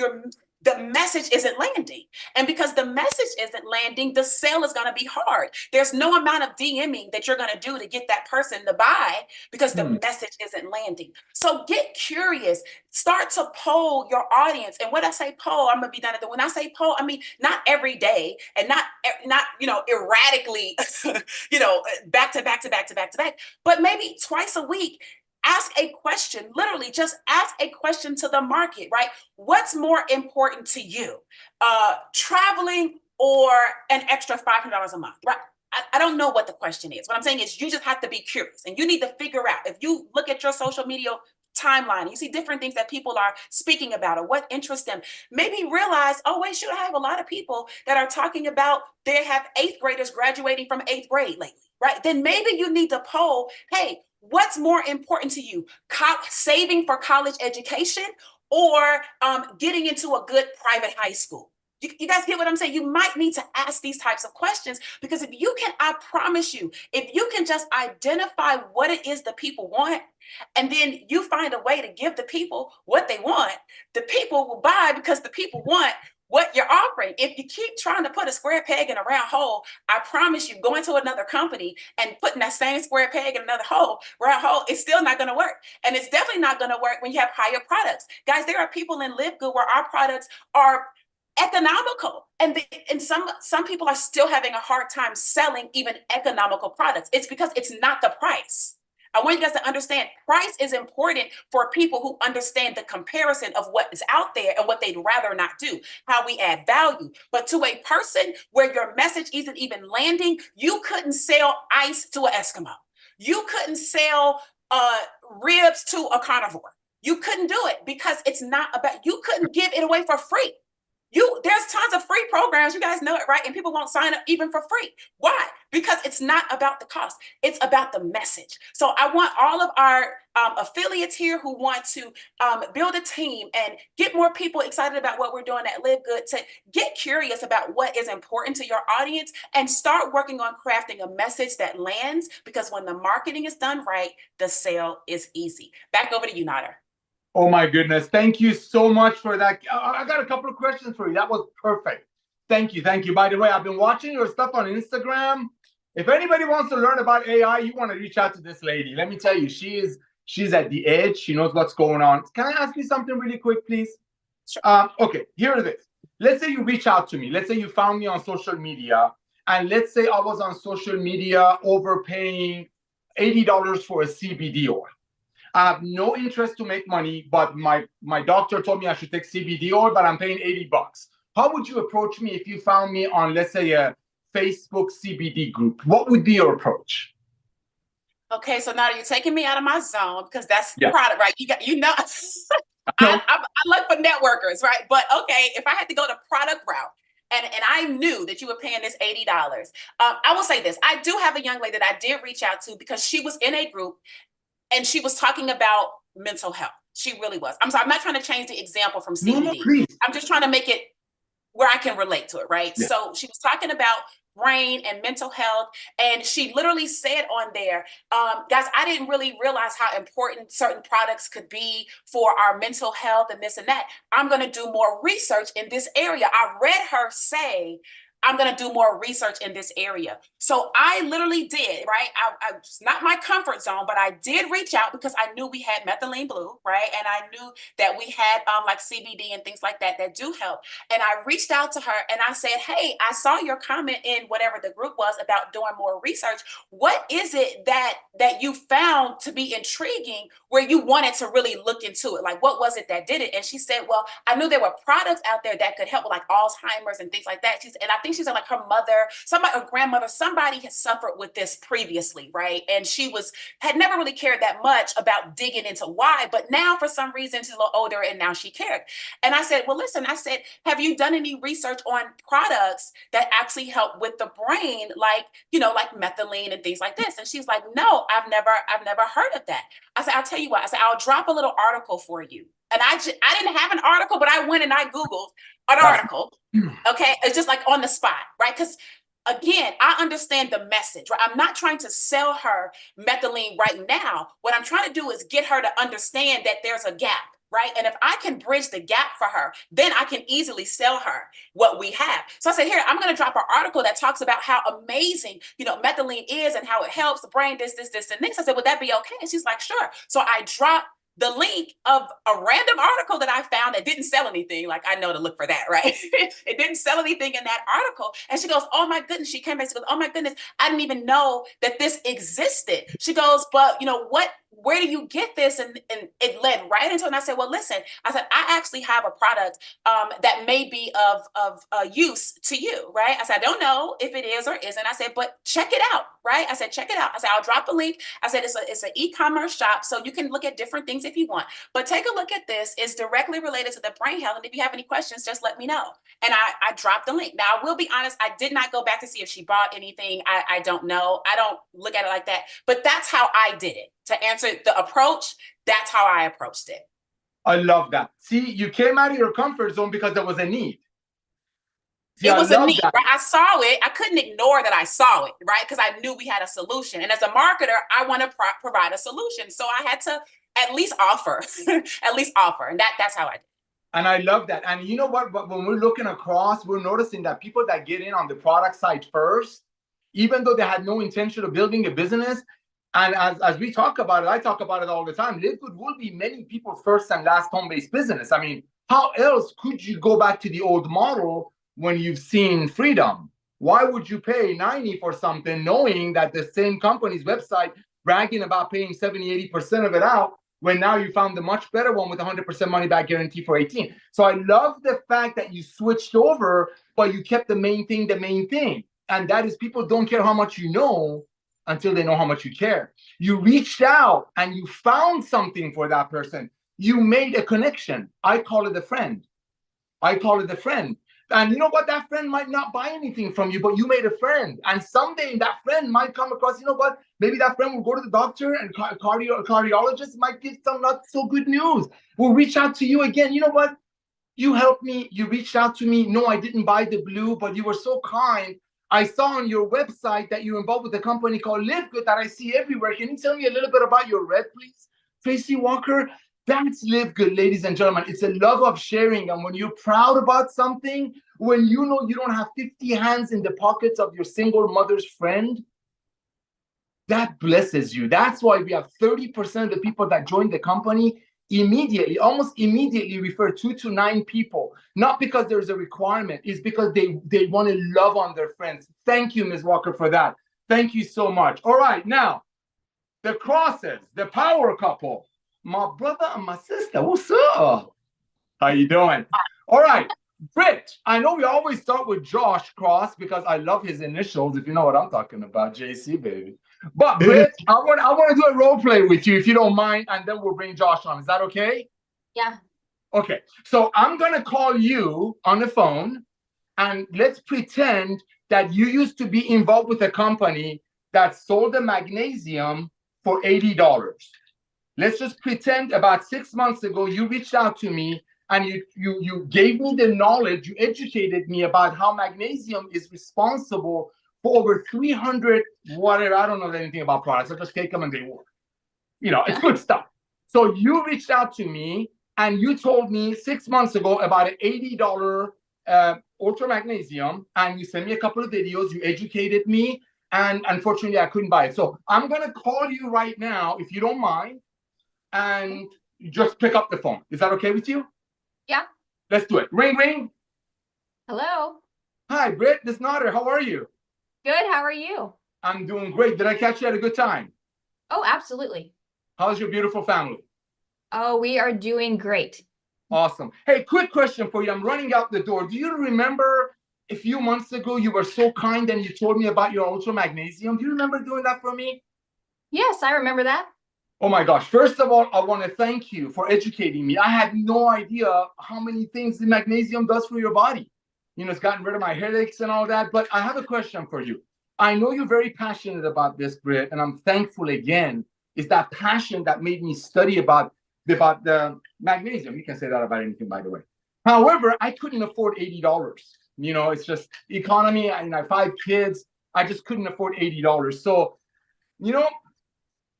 the message isn't landing. And because the message isn't landing, the sale is going to be hard. There's no amount of DMing that you're going to do to get that person to buy, because the message isn't landing. So get curious, start to poll your audience. And when I say poll, I'm going to be done at when I say poll, I mean, not every day and not, erratically, back to back, but maybe twice a week. Ask a question, literally just ask a question to the market, right? What's more important to you? Traveling or an extra $500 a month, right? I don't know what the question is. What I'm saying is, you just have to be curious, and you need to figure out, if you look at your social media timeline, you see different things that people are speaking about or what interests them, maybe realize, oh, wait, shoot, I have a lot of people that are talking about they have 8th graders graduating from 8th grade lately, right? Then maybe you need to poll, hey, what's more important to you, saving for college education or getting into a good private high school? You guys get what I'm saying? You might need to ask these types of questions, because if you can, I promise you, if you can just identify what it is the people want, and then you find a way to give the people what they want, the people will buy because the people want what you're offering. If you keep trying to put a square peg in a round hole, I promise you, going to another company and putting that same square peg in another round hole, it's still not going to work. And it's definitely not going to work when you have higher products. Guys, there are people in LiveGood where our products are economical, and some people are still having a hard time selling even economical products. It's because it's not the price. I want you guys to understand price is important for people who understand the comparison of what is out there and what they'd rather not do, how we add value. But to a person where your message isn't even landing, you couldn't sell ice to an Eskimo. You couldn't sell ribs to a carnivore. You couldn't do it because it's not about, you couldn't give it away for free. There's tons of free programs, you guys know it, right? And people won't sign up even for free. Why? Because it's not about the cost. It's about the message. So I want all of our affiliates here who want to build a team and get more people excited about what we're doing at LiveGood to get curious about what is important to your audience and start working on crafting a message that lands, because when the marketing is done right, the sale is easy. Back over to you, Nader. Oh my goodness. Thank you so much for that. I got a couple of questions for you. That was perfect. Thank you. Thank you. By the way, I've been watching your stuff on Instagram. If anybody wants to learn about AI, you want to reach out to this lady. Let me tell you, she's at the edge. She knows what's going on. Can I ask you something really quick, please? Sure. Okay, here it is. Let's say you reach out to me. Let's say you found me on social media. And let's say I was on social media overpaying $80 for a CBD oil. I have no interest to make money, but my doctor told me I should take CBD oil, but I'm paying $80. How would you approach me if you found me on, let's say, a Facebook CBD group? What would be your approach? Okay, so now you're taking me out of my zone, because that's Yeah. product, right? I look for networkers, right? But okay, if I had to go the product route, and I knew that you were paying this $80, I will say this. I do have a young lady that I did reach out to because she was in a group and she was talking about mental health. She really was. I'm sorry, I'm not trying to change the example from CBD. No, please. I'm just trying to make it where I can relate to it, right? Yeah. So she was talking about brain and mental health, and she literally said on there, guys, I didn't really realize how important certain products could be for our mental health and this and that. I'm going to do more research in this area. I read her say, I'm going to do more research in this area. So I literally did, right? It's not my comfort zone, but I did reach out because I knew we had methylene blue, right? And I knew that we had like CBD and things like that that do help. And I reached out to her and I said, hey, I saw your comment in whatever the group was about doing more research. What is it that you found to be intriguing where you wanted to really look into it? Like, what was it that did it? And she said, well, I knew there were products out there that could help with like Alzheimer's and things like that. And I think she said like her mother, her grandmother, somebody had suffered with this previously, right? And she had never really cared that much about digging into why, but now for some reason she's a little older and now she cared. And I said, well, listen, I said, have you done any research on products that actually help with the brain, like, like methylene and things like this? And she's like, no, I've never heard of that. I said, I'll tell you what, I said, I'll drop a little article for you. And I didn't have an article, but I went and I Googled an article. Okay. It's just like on the spot, right? Because again, I understand the message, right? I'm not trying to sell her methylene right now. What I'm trying to do is get her to understand that there's a gap, right? And if I can bridge the gap for her, then I can easily sell her what we have. So I said, here, I'm going to drop an article that talks about how amazing, methylene is and how it helps the brain, this, and this. I said, would that be okay? And she's like, sure. So I dropped the link of a random article that I found that didn't sell anything. Like, I know to look for that, right? It didn't sell anything in that article. And she goes, oh my goodness. She came back, she goes, oh my goodness, I didn't even know that this existed. She goes, but where do you get this? And it led right into it. And I said, well, listen, I said, I actually have a product that may be of use to you, right? I said, I don't know if it is or isn't. I said, but check it out, right? I said, check it out. I said, I'll drop a link. I said, it's an e-commerce shop, so you can look at different things if you want. But take a look at this. It's directly related to the brain health. And if you have any questions, just let me know. And I dropped the link. Now, I will be honest, I did not go back to see if she bought anything. I don't know. I don't look at it like that. But that's how I did it. To answer the approach, that's how I approached it. I love that. See, you came out of your comfort zone because there was a need. See, It was a need, that. right? I saw it. I couldn't ignore that I saw it, right? Because I knew we had a solution. And as a marketer, I want to provide a solution. So I had to at least offer, And that's how I did it. And I love that. And you know what? When we're looking across, we're noticing that people that get in on the product side first, even though they had no intention of building a business, and as we talk about it, I talk about it all the time, LiveGood will be many people's first and last home-based business. I mean, how else could you go back to the old model when you've seen freedom? Why would you pay 90 for something knowing that the same company's website bragging about paying 70, 80% of it out, when now you found the much better one with 100% money back guarantee for 18. So I love the fact that you switched over, but you kept the main thing. And that is, people don't care how much you know until they know how much you care. You reached out and you found something for that person. You made a connection. I call it a friend. And you know what? That friend might not buy anything from you, but you made a friend. And someday that friend might come across, you know what? Maybe that friend will go to the doctor and cardiologist might give some not so good news. We'll reach out to you again. You know what? You helped me. You reached out to me. No, I didn't buy the blue, but you were so kind. I saw on your website that you're involved with a company called LiveGood that I see everywhere. Can you tell me a little bit about your red, please? Tracy Walker, that's LiveGood, ladies and gentlemen. It's a love of sharing. And when you're proud about something, when you know you don't have 50 hands in the pockets of your single mother's friend, that blesses you. That's why we have 30% of the people that join the company almost immediately refer 2 to 9 people, not because there's a requirement, it's because they want to love on their friends. Thank you, Ms. Walker, for that. Thank you so much. All right, now, the crosses, the power couple, my brother and my sister, what's up? How you doing? All right, Britt, I know we always start with Josh Cross because I love his initials, if you know what I'm talking about, JC, baby. But Britt, I want to do a role play with you if you don't mind, and then we'll bring Josh on. Is that okay? Yeah. Okay. So I'm gonna call you on the phone, and let's pretend that you used to be involved with a company that sold the magnesium for $80. Let's just pretend about 6 months ago you reached out to me and you gave me the knowledge, you educated me about how magnesium is responsible for over 300 whatever. I don't know anything about products. I just take them and they work. You know, it's good stuff. So you reached out to me and you told me 6 months ago about an $80 ultra magnesium, and you sent me a couple of videos. You educated me, and unfortunately, I couldn't buy it. So I'm gonna call you right now, if you don't mind, and just pick up the phone. Is that okay with you? Yeah. Let's do it. Ring, ring. Hello. Hi, Britt. This is Nader. How are you? Good. How are you? I'm doing great. Did I catch you at a good time? Oh, absolutely. How's your beautiful family? Oh, we are doing great. Awesome. Hey, quick question for you. I'm running out the door. Do you remember a few months ago you were so kind and you told me about your ultra magnesium? Do you remember doing that for me? Yes, I remember that. Oh my gosh. First of all, I want to thank you for educating me. I had no idea how many things the magnesium does for your body. You know, it's gotten rid of my headaches and all that. But I have a question for you. I know you're very passionate about this, Britt, and I'm thankful again. It's that passion that made me study about the magnesium. You can say that about anything, by the way. However, I couldn't afford $80. You know, it's just economy. I have 5 kids. I just couldn't afford $80. So, you know,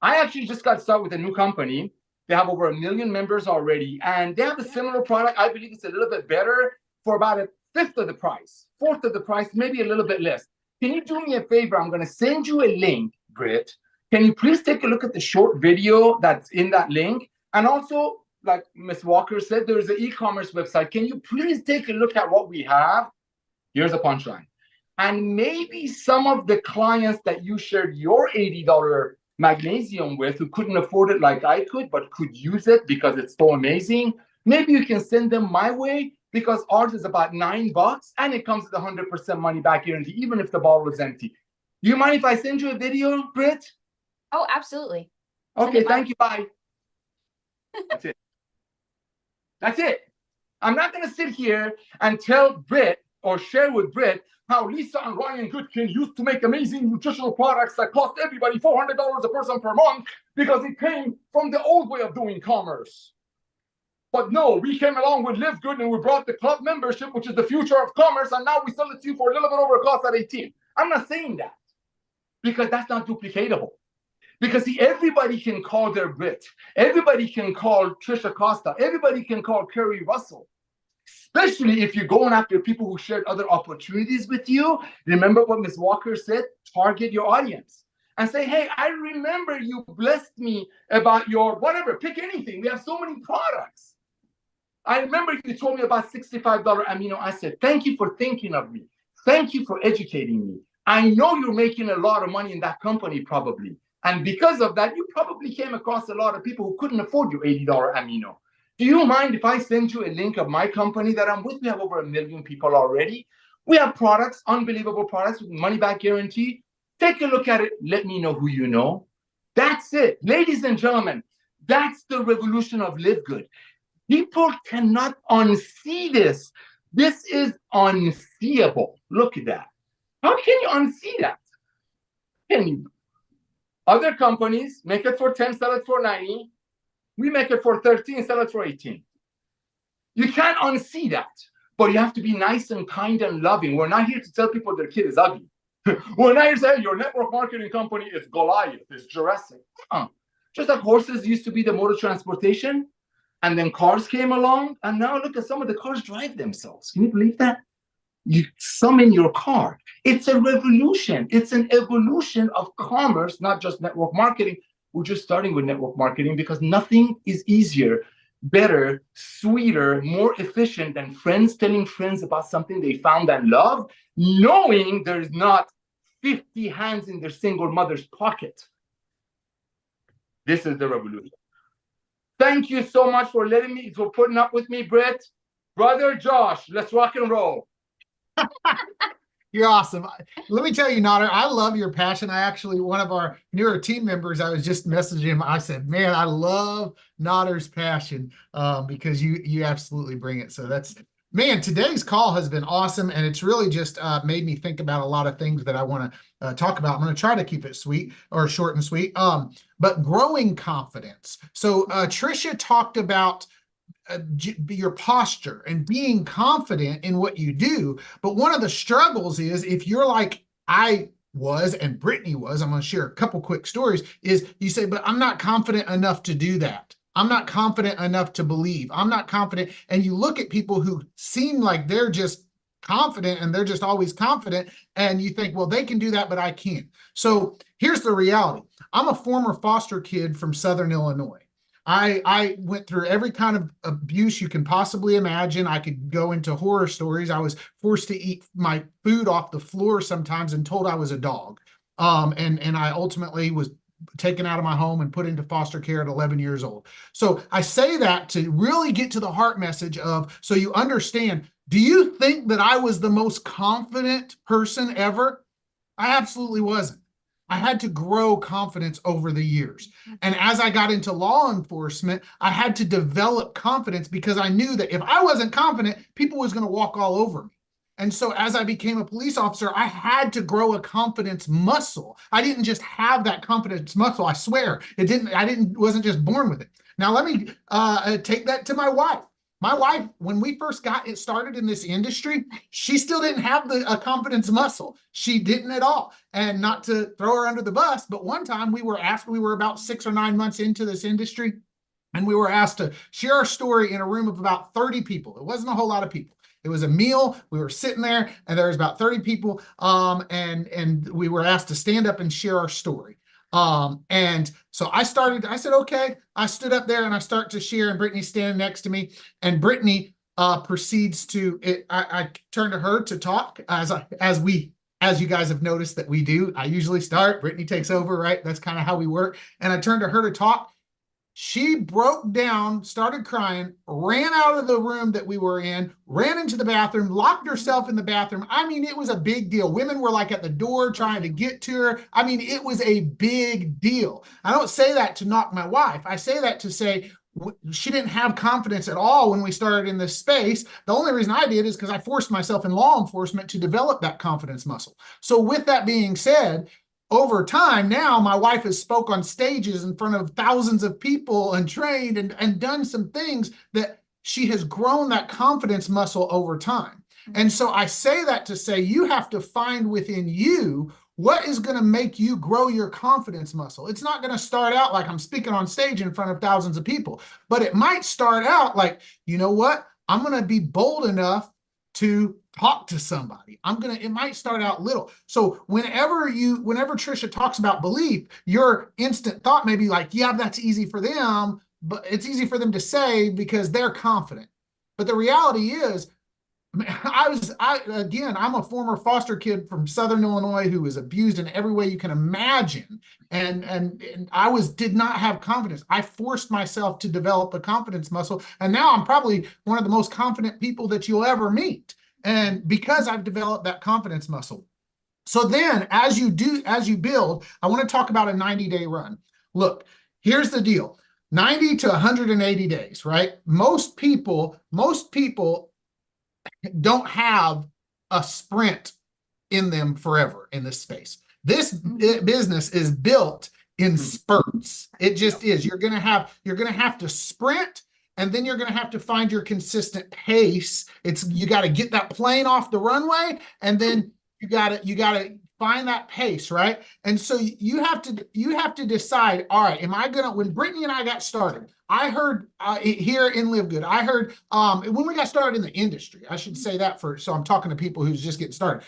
I actually just got started with a new company. They have over 1 million members already, and they have a similar product. I believe it's a little bit better for about 1/5 of the price, 1/4 of the price, maybe a little bit less. Can you do me a favor? I'm going to send you a link, Britt. Can you please take a look at the short video that's in that link? And also, like Ms. Walker said, there's an e-commerce website. Can you please take a look at what we have? Here's a punchline. And maybe some of the clients that you shared your $80 magnesium with, who couldn't afford it like I could, but could use it because it's so amazing, maybe you can send them my way, because ours is about $9 and it comes with 100% money back guarantee, even if the bottle is empty. Do you mind if I send you a video, Britt? Oh, absolutely. Okay, thank you. Bye. That's it. That's it. I'm not going to sit here and tell Britt or share with Britt how Lisa and Ryan Goodkin used to make amazing nutritional products that cost everybody $400 a person per month because it came from the old way of doing commerce. But no, we came along with LiveGood and we brought the club membership, which is the future of commerce, and now we sell it to you for a little bit over cost at 18. I'm not saying that because that's not duplicatable. Because see, everybody can call their Brit. Everybody can call Trisha Costa. Everybody can call Kerry Russell. Especially if you're going after people who shared other opportunities with you. Remember what Ms. Walker said? Target your audience. And say, hey, I remember you blessed me about your whatever. Pick anything. We have so many products. I remember you told me about $65 amino acid. Thank you for thinking of me. Thank you for educating me. I know you're making a lot of money in that company probably. And because of that, you probably came across a lot of people who couldn't afford your $80 amino. Do you mind if I send you a link of my company that I'm with? We have over 1 million people already. We have products, unbelievable products with money back guarantee. Take a look at it. Let me know who you know. That's it. Ladies and gentlemen, that's the revolution of LiveGood. People cannot unsee this. This is unseeable. Look at that. How can you unsee that? Can you? Other companies make it for 10, sell it for 90. We make it for 13, sell it for 18. You can't unsee that, but you have to be nice and kind and loving. We're not here to tell people their kid is ugly. We're not here to say your network marketing company is Goliath, is Jurassic. Just like horses used to be the mode of transportation, and then cars came along, and now look at some of the cars drive themselves. Can you believe that? You summon your car. It's a revolution. It's an evolution of commerce, not just network marketing. We're just starting with network marketing because nothing is easier, better, sweeter, more efficient than friends telling friends about something they found and love, knowing there's not 50 hands in their single mother's pocket. This is the revolution. Thank you so much for putting up with me, Brett. Brother Josh, let's rock and roll. You're awesome. Let me tell you, Nader, I love your passion. I actually, one of our newer team members, I was just messaging him. I said, man, I love Nader's passion because you absolutely bring it. So that's, man, today's call has been awesome. And it's really just made me think about a lot of things that I want to talk about. I'm going to try to keep it sweet or short and sweet, but growing confidence. So Trisha talked about your posture and being confident in what you do. But one of the struggles is if you're like I was and Brittany was, I'm going to share a couple quick stories, is you say, but I'm not confident enough to do that. I'm not confident enough to believe. I'm not confident. And you look at people who seem like they're just confident and they're just always confident. And you think, well, they can do that, but I can't. So here's the reality. I'm a former foster kid from Southern Illinois. I went through every kind of abuse you can possibly imagine. I could go into horror stories. I was forced to eat my food off the floor sometimes and told I was a dog. And I ultimately was taken out of my home and put into foster care at 11 years old. So I say that to really get to the heart message of, so you understand, do you think that I was the most confident person ever? I absolutely wasn't. I had to grow confidence over the years. And as I got into law enforcement, I had to develop confidence because I knew that if I wasn't confident, people was going to walk all over me. And so as I became a police officer, I had to grow a confidence muscle. I didn't just have that confidence muscle. I swear wasn't just born with it. Now let me take that to my wife. My wife, when we first got it started in this industry, she still didn't have a confidence muscle. She didn't at all. And not to throw her under the bus, but one time we were about 6 or 9 months into this industry, and we were asked to share our story in a room of about 30 people. It wasn't a whole lot of people. It was a meal. We were sitting there, and there was about 30 people, and we were asked to stand up and share our story. And so I said, okay, I stood up there and I start to share, and Brittany's standing next to me, and Brittany proceeds to, I turn to her to talk as as you guys have noticed that we do. I usually start, Brittany takes over, right? That's kind of how we work. And I turned to her to talk. She broke down, started crying, ran out of the room that we were in, ran into the bathroom, locked herself in the bathroom. I mean, it was a big deal. Women were like at the door trying to get to her. I mean, it was a big deal. I don't say that to knock my wife. I say that to say she didn't have confidence at all when we started in this space. The only reason I did is because I forced myself in law enforcement to develop that confidence muscle. So with that being said, over time, now my wife has spoke on stages in front of thousands of people and trained and done some things that she has grown that confidence muscle over time. And so I say that to say you have to find within you what is going to make you grow your confidence muscle. It's not going to start out like I'm speaking on stage in front of thousands of people, but it might start out like, you know what? I'm going to be bold enough to talk to somebody. It might start out little. So whenever Trisha talks about belief, your instant thought may be like, yeah, that's easy for them, but it's easy for them to say because they're confident. But the reality is, I'm a former foster kid from Southern Illinois who was abused in every way you can imagine. And I did not have confidence. I forced myself to develop a confidence muscle. And now I'm probably one of the most confident people that you'll ever meet. And because I've developed that confidence muscle. So then as you build, I want to talk about a 90-day run. Look, here's the deal. 90 to 180 days, right? Most people don't have a sprint in them forever in this space. This business is built in spurts. It just is. You're going to have to sprint, and then you're going to have to find your consistent pace. You got to get that plane off the runway, and then you got to find that pace, right? And so you have to decide, all right, when Brittany and I got started, I heard here in LiveGood, I heard when we got started in the industry, I should say that so I'm talking to people who's just getting started.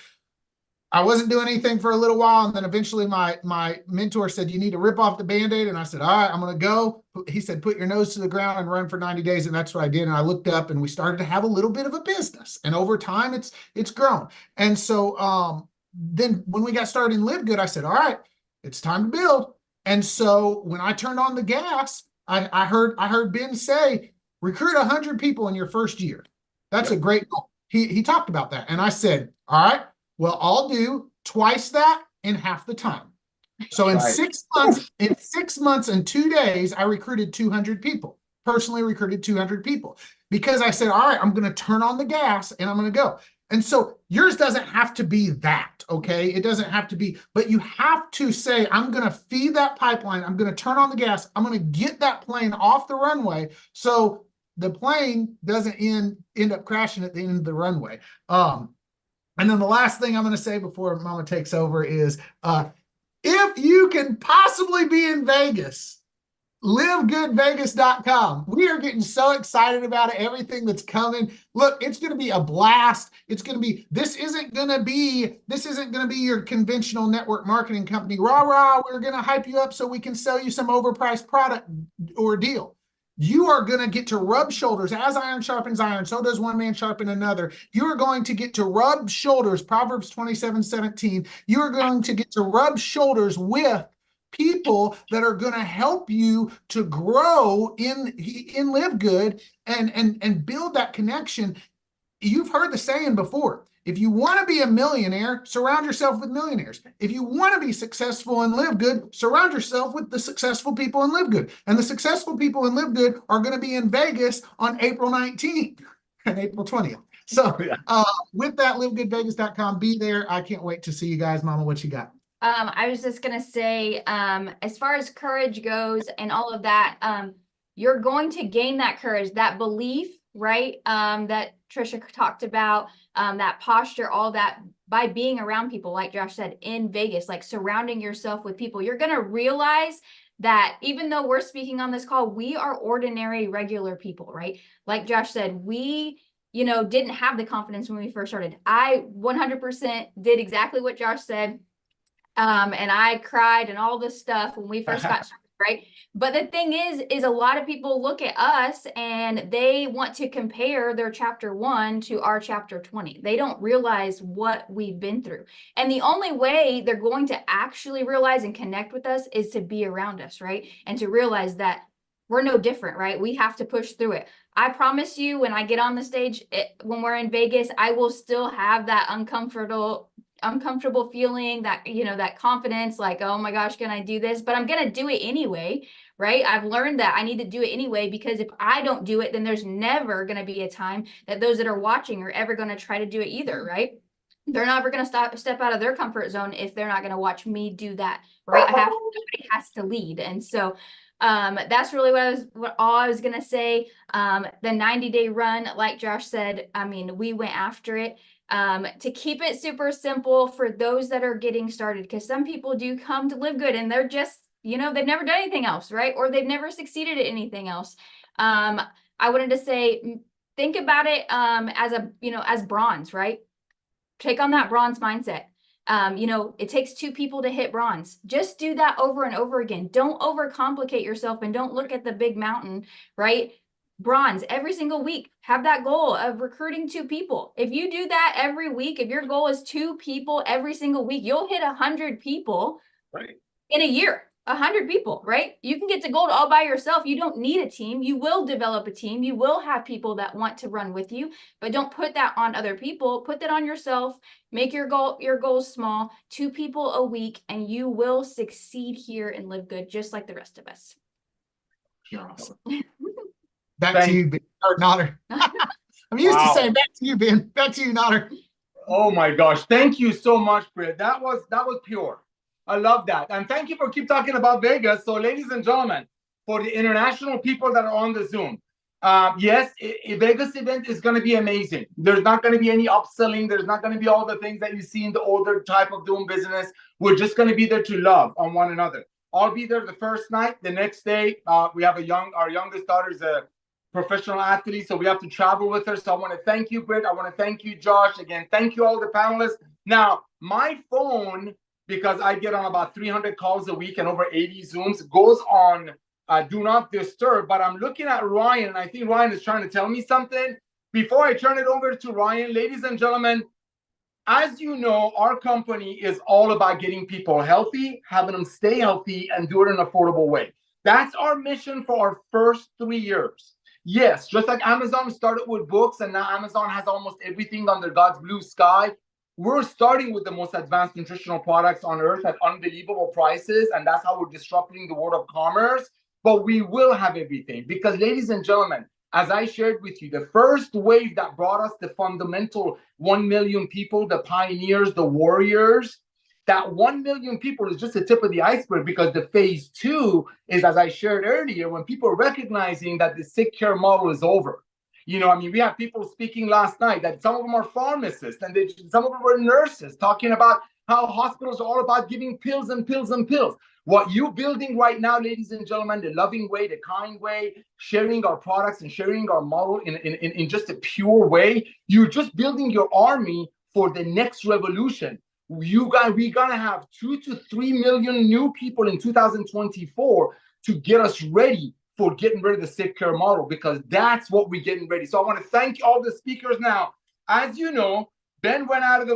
I wasn't doing anything for a little while, and then eventually my mentor said, you need to rip off the Band-Aid, and I said, all right, I'm going to go. He said, put your nose to the ground and run for 90 days, and that's what I did, and I looked up, and we started to have a little bit of a business, and over time, it's grown. And so then when we got started in LiveGood, I said, all right, it's time to build. And so when I turned on the gas, I heard Ben say, recruit 100 people in your first year. That's a great goal. He talked about that. And I said, all right, well, I'll do twice that in half the time. So in 6 months and 2 days, I recruited 200 people, personally recruited 200 people, because I said, all right, I'm going to turn on the gas and I'm going to go. And so yours doesn't have to be that, okay? It doesn't have to be, but you have to say, I'm going to feed that pipeline. I'm going to turn on the gas. I'm going to get that plane off the runway so the plane doesn't end up crashing at the end of the runway. And then the last thing I'm going to say before Mama takes over is, if you can possibly be in Vegas, LiveGoodVegas.com. We are getting so excited about it, everything that's coming. Look, it's going to be a blast. This isn't going to be your conventional network marketing company. Rah, we're going to hype you up so we can sell you some overpriced product or deal. You are going to get to rub shoulders. As iron sharpens iron, so does one man sharpen another. You are going to get to rub shoulders, Proverbs 27:17. You are going to get to rub shoulders with people that are going to help you to grow in LiveGood and build that connection. You've heard the saying before. If you want to be a millionaire, surround yourself with millionaires. If you want to be successful in LiveGood, surround yourself with the successful people in LiveGood. And the successful people in LiveGood are going to be in Vegas on April 19th and April 20th. So with that, LiveGoodVegas.com, be there. I can't wait to see you guys. Mama, what you got? I was just going to say, as far as courage goes and all of that, you're going to gain that courage, that belief, right? That Trisha talked about, that posture, all that by being around people, like Josh said, in Vegas, like surrounding yourself with people. You're going to realize that even though we're speaking on this call, we are ordinary, regular people, right? Like Josh said, we, didn't have the confidence when we first started. I 100% did exactly what Josh said. And I cried and all this stuff when we first got started. right? But the thing is a lot of people look at us and they want to compare their chapter 1 to our chapter 20. They don't realize what we've been through. And the only way they're going to actually realize and connect with us is to be around us, right? And to realize that we're no different, right? We have to push through it. I promise you, when I get on the stage, when we're in Vegas, I will still have that uncomfortable feeling, that, you know, that confidence, like, oh my gosh, can I do this? But I'm going to do it anyway, right? I've learned that I need to do it anyway, because if I don't do it, then there's never going to be a time that those that are watching are ever going to try to do it either, right? They're never going to step out of their comfort zone if they're not going to watch me do that, right? Somebody has to lead. And so that's really all I was gonna say. The 90-day run, like Josh said, I mean, we went after it to keep it super simple for those that are getting started, because some people do come to LiveGood and they're just, you know, they've never done anything else, right? Or they've never succeeded at anything else. I wanted to say, think about it as a, you know, as bronze, right? Take on that bronze mindset. You know, it takes 2 people to hit bronze. Just do that over and over again. Don't overcomplicate yourself and don't look at the big mountain, right? Bronze every single week. Have that goal of recruiting 2 people. If you do that every week, if your goal is 2 people every single week, you'll hit 100 people in a year. 100 people, right? You can get to gold all by yourself. You don't need a team. You will develop a team. You will have people that want to run with you, but don't put that on other people. Put that on yourself. Make your goals small, 2 people a week, and you will succeed here and LiveGood just like the rest of us. You're awesome. Back to you, Ben. Notter. I'm used to saying back to you, Ben. Back to you, Notter. Oh my gosh. Thank you so much, Britt. That was pure. I love that. And thank you for keep talking about Vegas. So ladies and gentlemen, for the international people that are on the Zoom, yes, a Vegas event is going to be amazing. There's not going to be any upselling. There's not going to be all the things that you see in the older type of doing business. We're just going to be there to love on one another. I'll be there the first night. The next day, we have our youngest daughter is a professional athlete, so we have to travel with her. So I want to thank you, Britt. I want to thank you, Josh. Again, thank you all the panelists. Now, my phone, because I get on about 300 calls a week and over 80 Zooms, goes on do not disturb. But I'm looking at Ryan, and I think Ryan is trying to tell me something. Before I turn it over to Ryan, ladies and gentlemen, as you know, our company is all about getting people healthy, having them stay healthy, and do it in an affordable way. That's our mission for our first 3 years. Yes, just like Amazon started with books, and now Amazon has almost everything under God's blue sky. We're starting with the most advanced nutritional products on earth at unbelievable prices, and that's how we're disrupting the world of commerce. But we will have everything because, ladies and gentlemen, as I shared with you, the first wave that brought us the fundamental 1 million people, the pioneers, the warriors, that 1 million people is just the tip of the iceberg, because the phase 2 is, as I shared earlier, when people are recognizing that the sick care model is over. You know, I mean, we have people speaking last night that some of them are pharmacists and some of them are nurses talking about how hospitals are all about giving pills and pills and pills. What you're building right now, ladies and gentlemen, the loving way, the kind way, sharing our products and sharing our model in just a pure way, you're just building your army for the next revolution. We're gonna have 2 to 3 million new people in 2024 to get us ready for getting rid of the sick care model, because that's what we're getting ready. So I want to thank all the speakers now. As you know, Ben went out of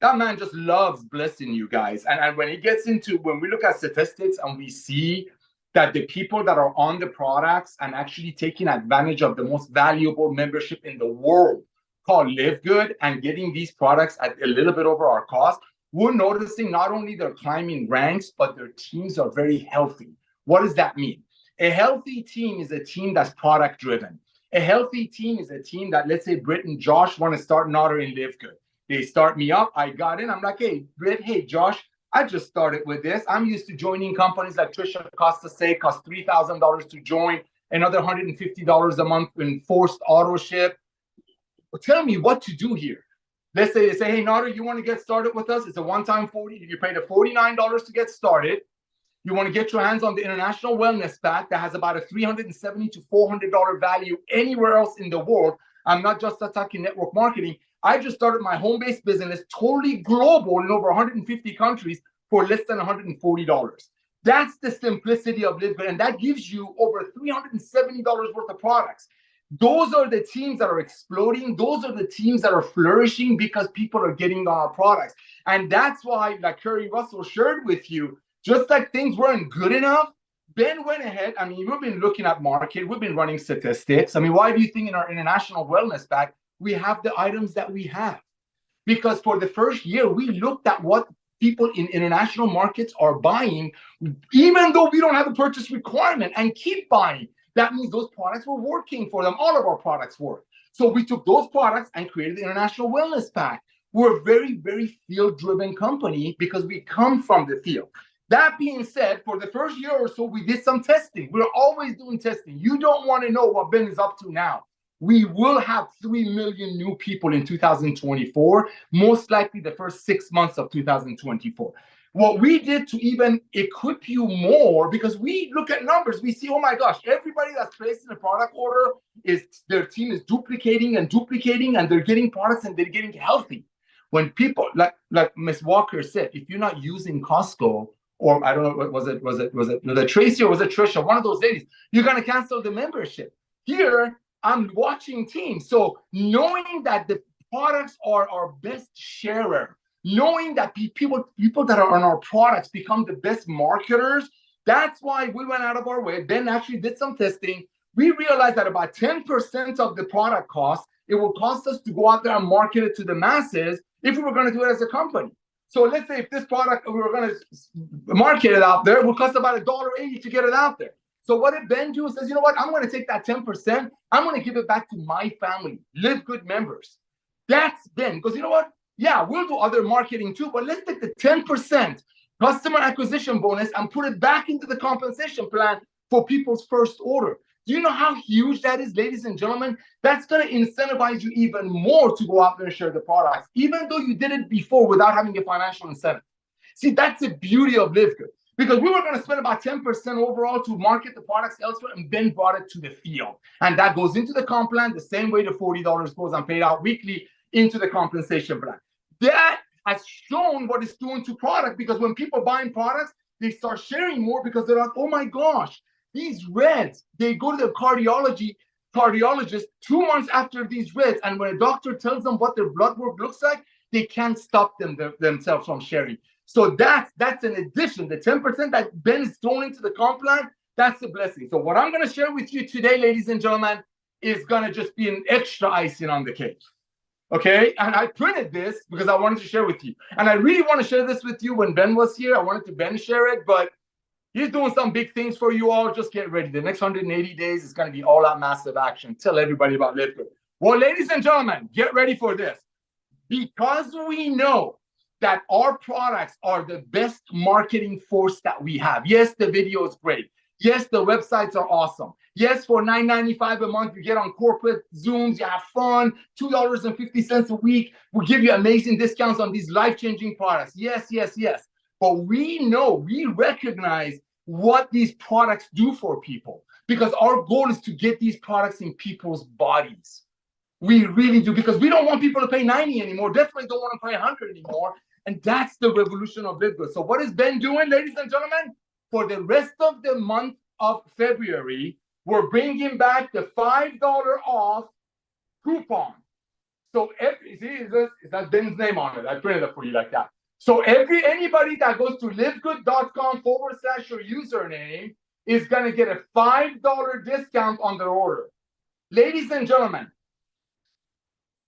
that man just loves blessing you guys. And when he gets into, when we look at statistics and we see that the people that are on the products and actually taking advantage of the most valuable membership in the world called LiveGood and getting these products at a little bit over our cost, we're noticing not only they're climbing ranks, but their teams are very healthy. What does that mean? A healthy team is a team that's product driven. A healthy team is a team that, let's say Britt and Josh want to start Notter in LiveGood. They start me up. I got in. I'm like, hey, Britt, hey, Josh, I just started with this. I'm used to joining companies like Trisha costs $3,000 to join, another $150 a month in forced auto ship. Well, tell me what to do here. Let's say they say, hey, Notter, you want to get started with us? It's a one-time you pay the $49 to get started. You want to get your hands on the International Wellness Pack that has about a $370 to $400 value anywhere else in the world. I'm not just attacking network marketing. I just started my home-based business, totally global in over 150 countries for less than $140. That's the simplicity of LiveGood, and that gives you over $370 worth of products. Those are the teams that are exploding. Those are the teams that are flourishing because people are getting our products. And that's why, like Kerry Russell shared with you, just like things weren't good enough, Ben went ahead. I mean, we've been looking at market. We've been running statistics. I mean, why do you think in our international wellness pack, we have the items that we have? Because for the first year, we looked at what people in international markets are buying, even though we don't have a purchase requirement, and keep buying. That means those products were working for them. All of our products work. So we took those products and created the International Wellness Pack. We're a very, very field-driven company because we come from the field. That being said, for the first year or so, we did some testing. We're always doing testing. You don't want to know what Ben is up to now. We will have 3 million new people in 2024, most likely the first 6 months of 2024. What we did to even equip you more, because we look at numbers, we see, oh my gosh, everybody that's placing a product order, their team is duplicating, and they're getting products and they're getting healthy. When people, like Ms. Walker said, if you're not using Costco, or I don't know, was it Tracy or was it Trisha, one of those ladies, you're going to cancel the membership. Here, I'm watching teams. So knowing that the products are our best sharer, knowing that people that are on our products become the best marketers, that's why we went out of our way. Ben actually did some testing. We realized that about 10% of the product cost, it will cost us to go out there and market it to the masses if we were going to do it as a company. So let's say if this product, we were going to market it out there, it will cost about $1.80 to get it out there. So what did Ben do? He says, you know what? I'm going to take that 10%. I'm going to give it back to my family, LiveGood members. That's Ben. Because you know what? Yeah, we'll do other marketing too, but let's take the 10% customer acquisition bonus and put it back into the compensation plan for people's first order. Do you know how huge that is, ladies and gentlemen? That's going to incentivize you even more to go out there and share the products, even though you did it before without having a financial incentive. See, that's the beauty of LiveGood. Because we were going to spend about 10% overall to market the products elsewhere, and Ben brought it to the field. And that goes into the comp plan the same way the $40 goes and paid out weekly into the compensation plan. That has shown what it's doing to product, because when people are buying products, they start sharing more because they're like, oh my gosh, these reds, they go to the cardiologist 2 months after these reds, and when a doctor tells them what their blood work looks like, they can't stop themselves from sharing. So that's an addition. The 10% that Ben is throwing into the comp plan, that's a blessing. So what I'm going to share with you today, ladies and gentlemen, is going to just be an extra icing on the cake. Okay? And I printed this because I wanted to share with you. And I really want to share this with you when Ben was here. I wanted to Ben share it, but he's doing some big things for you all. Just get ready. The next 180 days is going to be all out massive action. Tell everybody about LiveGood. Well, ladies and gentlemen, get ready for this. Because we know that our products are the best marketing force that we have. Yes, the video is great. Yes, the websites are awesome. Yes, for $9.95 a month, you get on corporate Zooms, you have fun, $2.50 a week. We'll give you amazing discounts on these life-changing products. Yes, yes, yes. But we know, we recognize what these products do for people, because our goal is to get these products in people's bodies. We really do, because we don't want people to pay $90 anymore. Definitely don't want to pay $100 anymore. And that's the revolution of LiveGood. So what is Ben doing, ladies and gentlemen? For the rest of the month of February, we're bringing back the $5 off coupon. So is that Ben's name on it? I printed it for you like that. So anybody that goes to livegood.com/your username is going to get a $5 discount on their order. Ladies and gentlemen,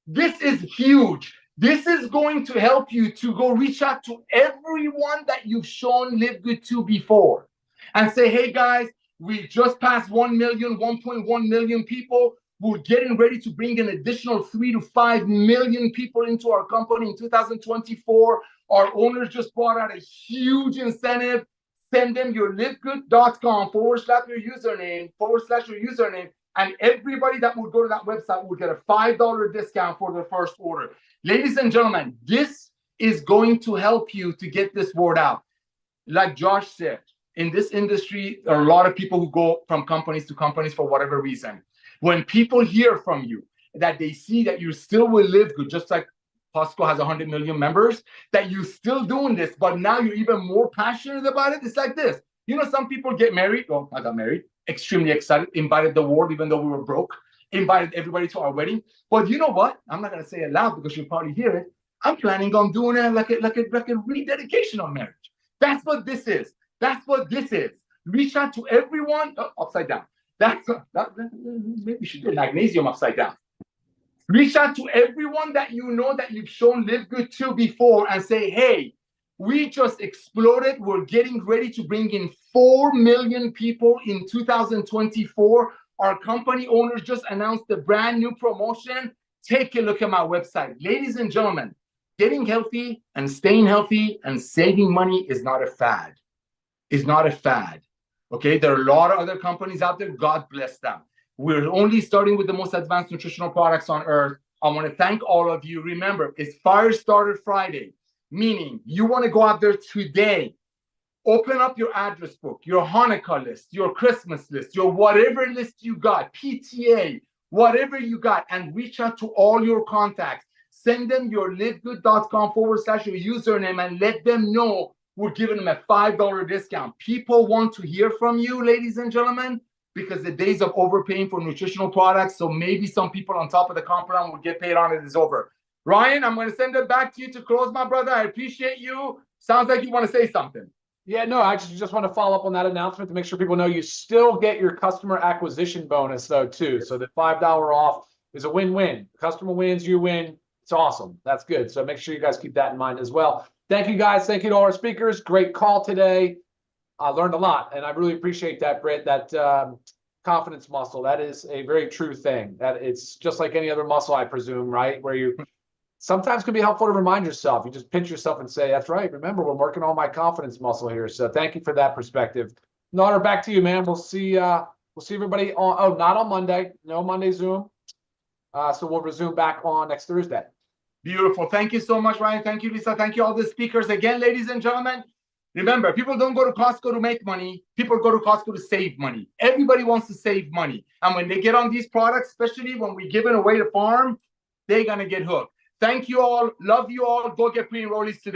this is huge. This is going to help you to go reach out to everyone that you've shown LiveGood to before and say, hey guys, we just passed 1 million, 1.1 million people. We're getting ready to bring an additional 3 to 5 million people into our company in 2024. Our owners just brought out a huge incentive. Send them your livegood.com/your username, and everybody that would go to that website will get a $5 discount for their first order. Ladies and gentlemen, this is going to help you to get this word out. Like Josh said, in this industry, there are a lot of people who go from companies to companies for whatever reason. When people hear from you, that they see that you're still with LiveGood, just like Costco has 100 million members, that you're still doing this, but now you're even more passionate about it. It's like this. You know, some people get married. Well, I got married, extremely excited, invited the world, even though we were broke, invited everybody to our wedding. But you know what? I'm not gonna say it loud because you'll probably hear it. I'm planning on doing it like a rededication on marriage. That's what this is. That's what this is. Reach out to everyone. Oh, upside down. Maybe you should do magnesium upside down. Reach out to everyone that you know that you've shown LiveGood to before and say, hey, we just exploded. We're getting ready to bring in 4 million people in 2024. Our company owners just announced a brand new promotion. Take a look at my website. Ladies and gentlemen, getting healthy and staying healthy and saving money is not a fad. It's not a fad. Okay, there are a lot of other companies out there. God bless them. We're only starting with the most advanced nutritional products on earth. I want to thank all of you. Remember, it's Firestarter-Friday, meaning you want to go out there today, open up your address book, your Hanukkah list, your Christmas list, your whatever list you got, PTA, whatever you got, and reach out to all your contacts. Send them your livegood.com/your username and let them know we're giving them a $5 discount. People want to hear from you, ladies and gentlemen, because the days of overpaying for nutritional products, so maybe some people on top of the compound will get paid on it, is over. Ryan, I'm going to send it back to you to close, my brother. I appreciate you. Sounds like you want to say something. Yeah, no, I just want to follow up on that announcement to make sure people know you still get your customer acquisition bonus, though, too. So the $5 off is a win-win. Customer wins, you win. It's awesome. That's good. So make sure you guys keep that in mind as well. Thank you, guys. Thank you to all our speakers. Great call today. I learned a lot, and I really appreciate that, Britt, that confidence muscle. That is a very true thing. That it's just like any other muscle, I presume, right? Where you sometimes can be helpful to remind yourself. You just pinch yourself and say, that's right. Remember, we're working on my confidence muscle here. So thank you for that perspective. Nader, back to you, man. We'll see everybody on, not on Monday. No Monday Zoom. So we'll resume back on next Thursday. Beautiful. Thank you so much, Ryan. Thank you, Lisa. Thank you, all the speakers. Again, ladies and gentlemen, remember, people don't go to Costco to make money. People go to Costco to save money. Everybody wants to save money. And when they get on these products, especially when we give it away to farm, they're going to get hooked. Thank you all. Love you all. Go get pre-enrollees today.